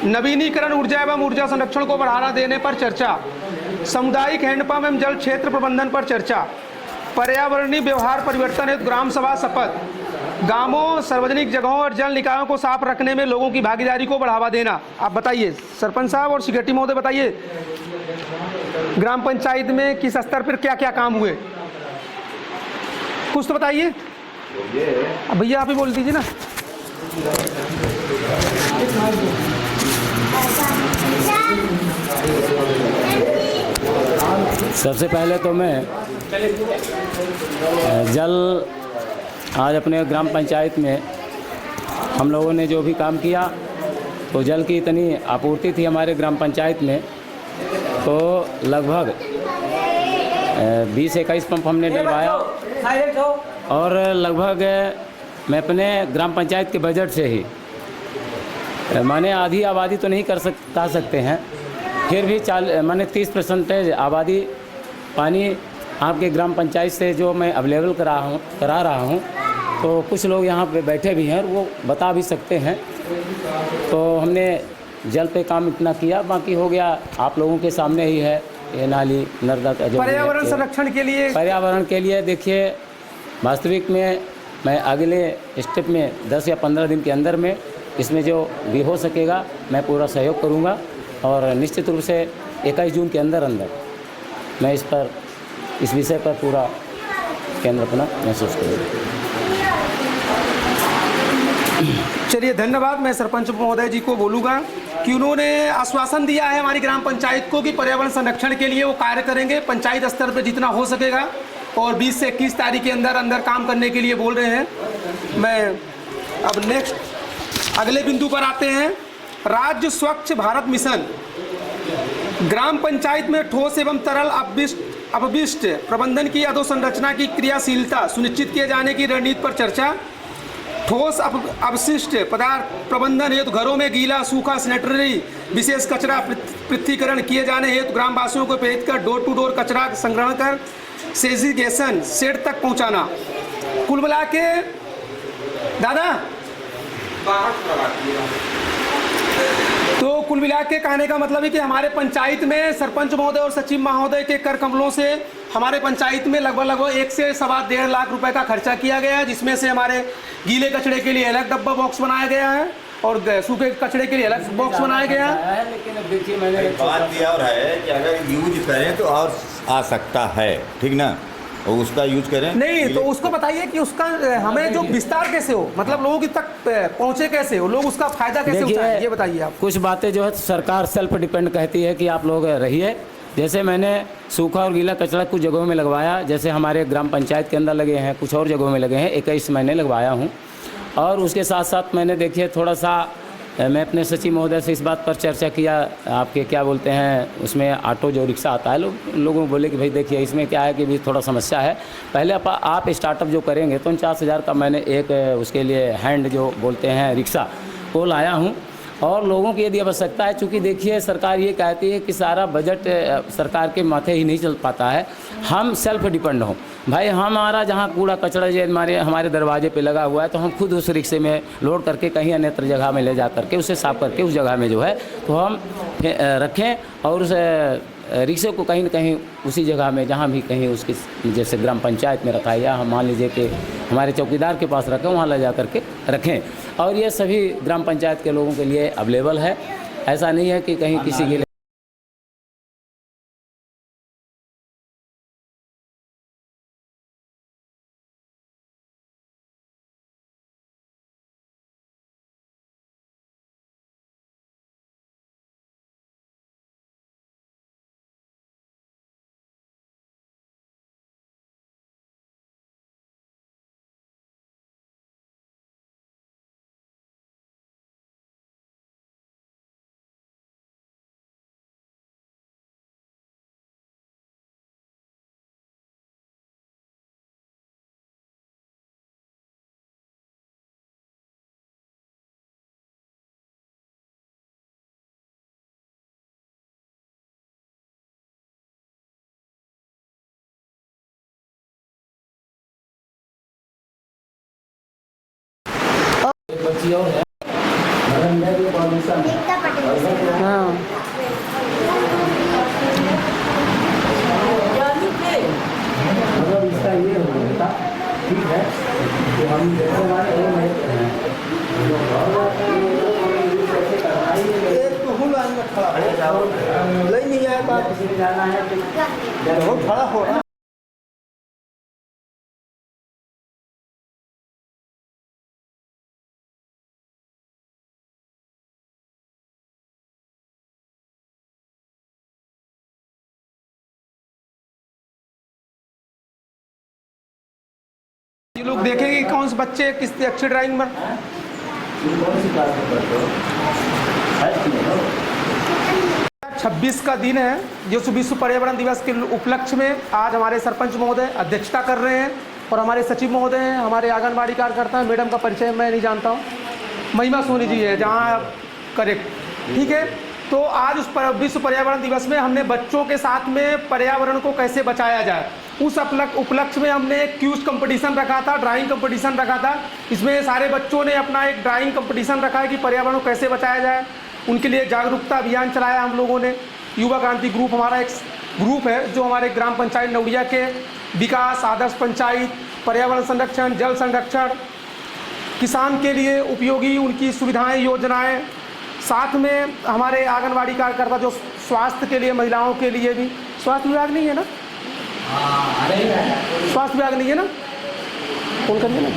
नवीनीकरण ऊर्जा एवं ऊर्जा संरक्षण को बढ़ावा देने पर चर्चा। सामुदायिक हैंडपंप एवं जल क्षेत्र प्रबंधन पर चर्चा। पर्यावरणीय व्यवहार परिवर्तन हेतु ग्राम सभा शपथ। गांवों, सार्वजनिक जगहों और जल निकायों को साफ रखने में लोगों की भागीदारी को बढ़ावा देना। आप बताइए सरपंच साहब और सेक्रेटरी महोदय, बताइए ग्राम पंचायत में किस स्तर पर क्या क्या काम हुए, कुछ तो बताइए। अब भैया आप ही बोल दीजिए ना। सबसे पहले तो मैं जल आज अपने ग्राम पंचायत में हम लोगों ने जो भी काम किया, तो जल की इतनी आपूर्ति थी हमारे ग्राम पंचायत में, तो लगभग 20-21 पंप हमने डलवाया और लगभग मैं अपने ग्राम पंचायत के बजट से ही, माने आधी आबादी तो नहीं कह सकते हैं, फिर भी माने 30% आबादी पानी आपके ग्राम पंचायत से जो मैं अवेलेबल करा रहा हूँ, तो कुछ लोग यहाँ पे बैठे भी हैं, वो बता भी सकते हैं। तो हमने जल पे काम इतना किया, बाकी हो गया आप लोगों के सामने ही है, ये नाली नर्मदा का जो पर्यावरण संरक्षण के लिए, पर्यावरण के लिए देखिए वास्तविक में मैं अगले स्टेप में 10 या 15 दिन के अंदर में इसमें जो भी हो सकेगा मैं पूरा सहयोग करूँगा और निश्चित रूप से 21 जून के अंदर मैं इस विषय पर पूरा केंद्र अपना महसूस करूँगा। चलिए धन्यवाद। मैं सरपंच महोदय जी को बोलूँगा कि उन्होंने आश्वासन दिया है हमारी ग्राम पंचायत को कि पर्यावरण संरक्षण के लिए वो कार्य करेंगे पंचायत स्तर पर जितना हो सकेगा, और 20 से 21 तारीख के अंदर काम करने के लिए बोल रहे हैं। मैं अब नेक्स्ट अगले बिंदु पर आते हैं। राज्य स्वच्छ भारत मिशन। ग्राम पंचायत में ठोस एवं तरल अपशिष्ट प्रबंधन की अधोसंरचना की क्रियाशीलता सुनिश्चित किए जाने की रणनीति पर चर्चा। ठोस अपशिष्ट पदार्थ प्रबंधन हेतु घरों में गीला, सूखा, सैनिटरी विशेष कचरा पृथक्करण किए जाने हेतु ग्रामवासियों को प्रेरित कर डोर टू डोर कचरा संग्रहण कर सेग्रीगेशन शेड तक पहुंचाना। कुल मिला के दादा तो कुल मिला के कहने का मतलब है कि हमारे पंचायत में सरपंच महोदय और सचिव महोदय के कर कमलों से हमारे पंचायत में लगभग 1 से 1.25 लाख रुपए का खर्चा किया गया है, जिसमें से हमारे गीले कचरे के लिए अलग डब्बा बॉक्स बनाया गया है और सूखे कचरे के लिए अलग बॉक्स बनाया गया है। लेकिन अब देखिए मैंने बात यह और है कि अगर यूज करें तो और आ सकता है, ठीक ना, और उसका यूज करें। नहीं तो उसको बताइए कि उसका हमें जो विस्तार कैसे हो, मतलब लोगों की तक पहुंचे कैसे हो, लोग उसका फायदा कैसे उठाएं, ये बताइए आप। कुछ बातें जो है सरकार सेल्फ डिपेंड कहती है कि आप लोग रहिए। जैसे मैंने सूखा और गीला कचरा कुछ जगहों में लगवाया, जैसे हमारे ग्राम पंचायत के अंदर लगे हैं, कुछ और जगहों में लगे हैं, 21 मैंने लगवाया हूँ। और उसके साथ साथ मैंने देखिए थोड़ा सा मैं अपने सचिव महोदय से इस बात पर चर्चा किया, आपके क्या बोलते हैं उसमें ऑटो जो रिक्शा आता है, लोगों को बोले कि भाई देखिए इसमें क्या है कि भी थोड़ा समस्या है, पहले आप स्टार्टअप जो करेंगे तो 49,000 का मैंने एक उसके लिए हैंड जो बोलते हैं रिक्शा वो लाया हूँ। और लोगों की यदि आवश्यकता है, चूँकि देखिए सरकार ये कहती है कि सारा बजट सरकार के माथे ही नहीं चल पाता है, हम सेल्फ डिपेंड हों। भाई हमारा जहाँ कूड़ा कचरा जो हमारे दरवाजे पे लगा हुआ है, तो हम खुद उस रिक्शे में लोड करके कहीं अन्यत्र जगह में ले जा करके उसे साफ करके उस जगह में जो है तो हम रखें और उस रिक्शे को कहीं न कहीं उसी जगह में जहाँ भी कहीं उसकी जैसे ग्राम पंचायत में रखा है या हम मान लीजिए कि हमारे चौकीदार के पास रखें, वहाँ ले जा करके रखें। और ये सभी ग्राम पंचायत के लोगों के लिए अवेलेबल है, ऐसा नहीं है कि कहीं किसी के लिए कुर्सी और है मगर अंदर जो पॉल्यूशन है हाँ मतलब इसका ये हो गया ठीक है तो हम जैसे हमारे वो नहीं आया जाना है तो खड़ा हो रहा ये लोग देखेंगे कि कौन से बच्चे किस अच्छी ड्राइंग में। कौन सी क्लास में पढ़ते हो? 26 का दिन है जो विश्व पर्यावरण दिवस के उपलक्ष्य में आज हमारे सरपंच महोदय अध्यक्षता कर रहे हैं और हमारे सचिव महोदय हैं, हमारे आंगनबाड़ी कार्यकर्ता हैं। मैडम का परिचय मैं नहीं जानता हूँ, महिमा सोनी जी है जहाँ करेक्ट, ठीक है। तो आज उस विश्व पर्यावरण दिवस में हमने बच्चों के साथ में पर्यावरण को कैसे बचाया जाए उस उपलक्ष्य में हमने एक क्यूज कंपटीशन रखा था, ड्राइंग कंपटीशन रखा था। इसमें सारे बच्चों ने अपना एक ड्राइंग कंपटीशन रखा है कि पर्यावरण को कैसे बचाया जाए। उनके लिए जागरूकता अभियान चलाया हम लोगों ने। युवा क्रांति ग्रुप हमारा एक ग्रुप है जो हमारे ग्राम पंचायत नौड़िया के विकास, आदर्श पंचायत, पर्यावरण संरक्षण, जल संरक्षण, किसान के लिए उपयोगी उनकी सुविधाएं, योजनाएं, साथ में हमारे आंगनबाड़ी कार्यकर्ता जो स्वास्थ्य के लिए, महिलाओं के लिए भी। स्वास्थ्य विभाग नहीं है ना? स्वास्थ्य विभाग नहीं है ना? फोन करिए ना।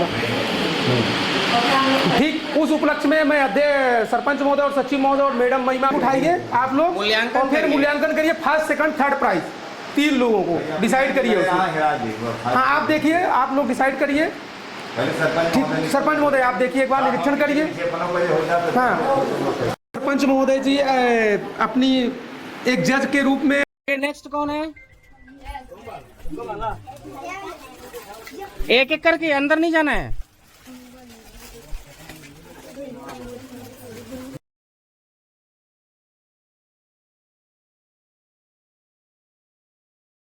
ठीक, उस उपलक्ष्य में मैं अध्यक्ष, सरपंच महोदय और सचिव महोदय और मैडम महिमा उठाइए आप लोग और फिर मूल्यांकन करिए। फर्स्ट, सेकंड, थर्ड प्राइज 3 लोगों को डिसाइड करिए। हाँ आप देखिए, आप लोग डिसाइड करिए। ठीक, सरपंच महोदय आप देखिए, एक बार निरीक्षण करिए। हाँ सरपंच महोदय जी अपनी एक जज के रूप में। नेक्स्ट कौन है? एक एक करके, अंदर नहीं जाना है।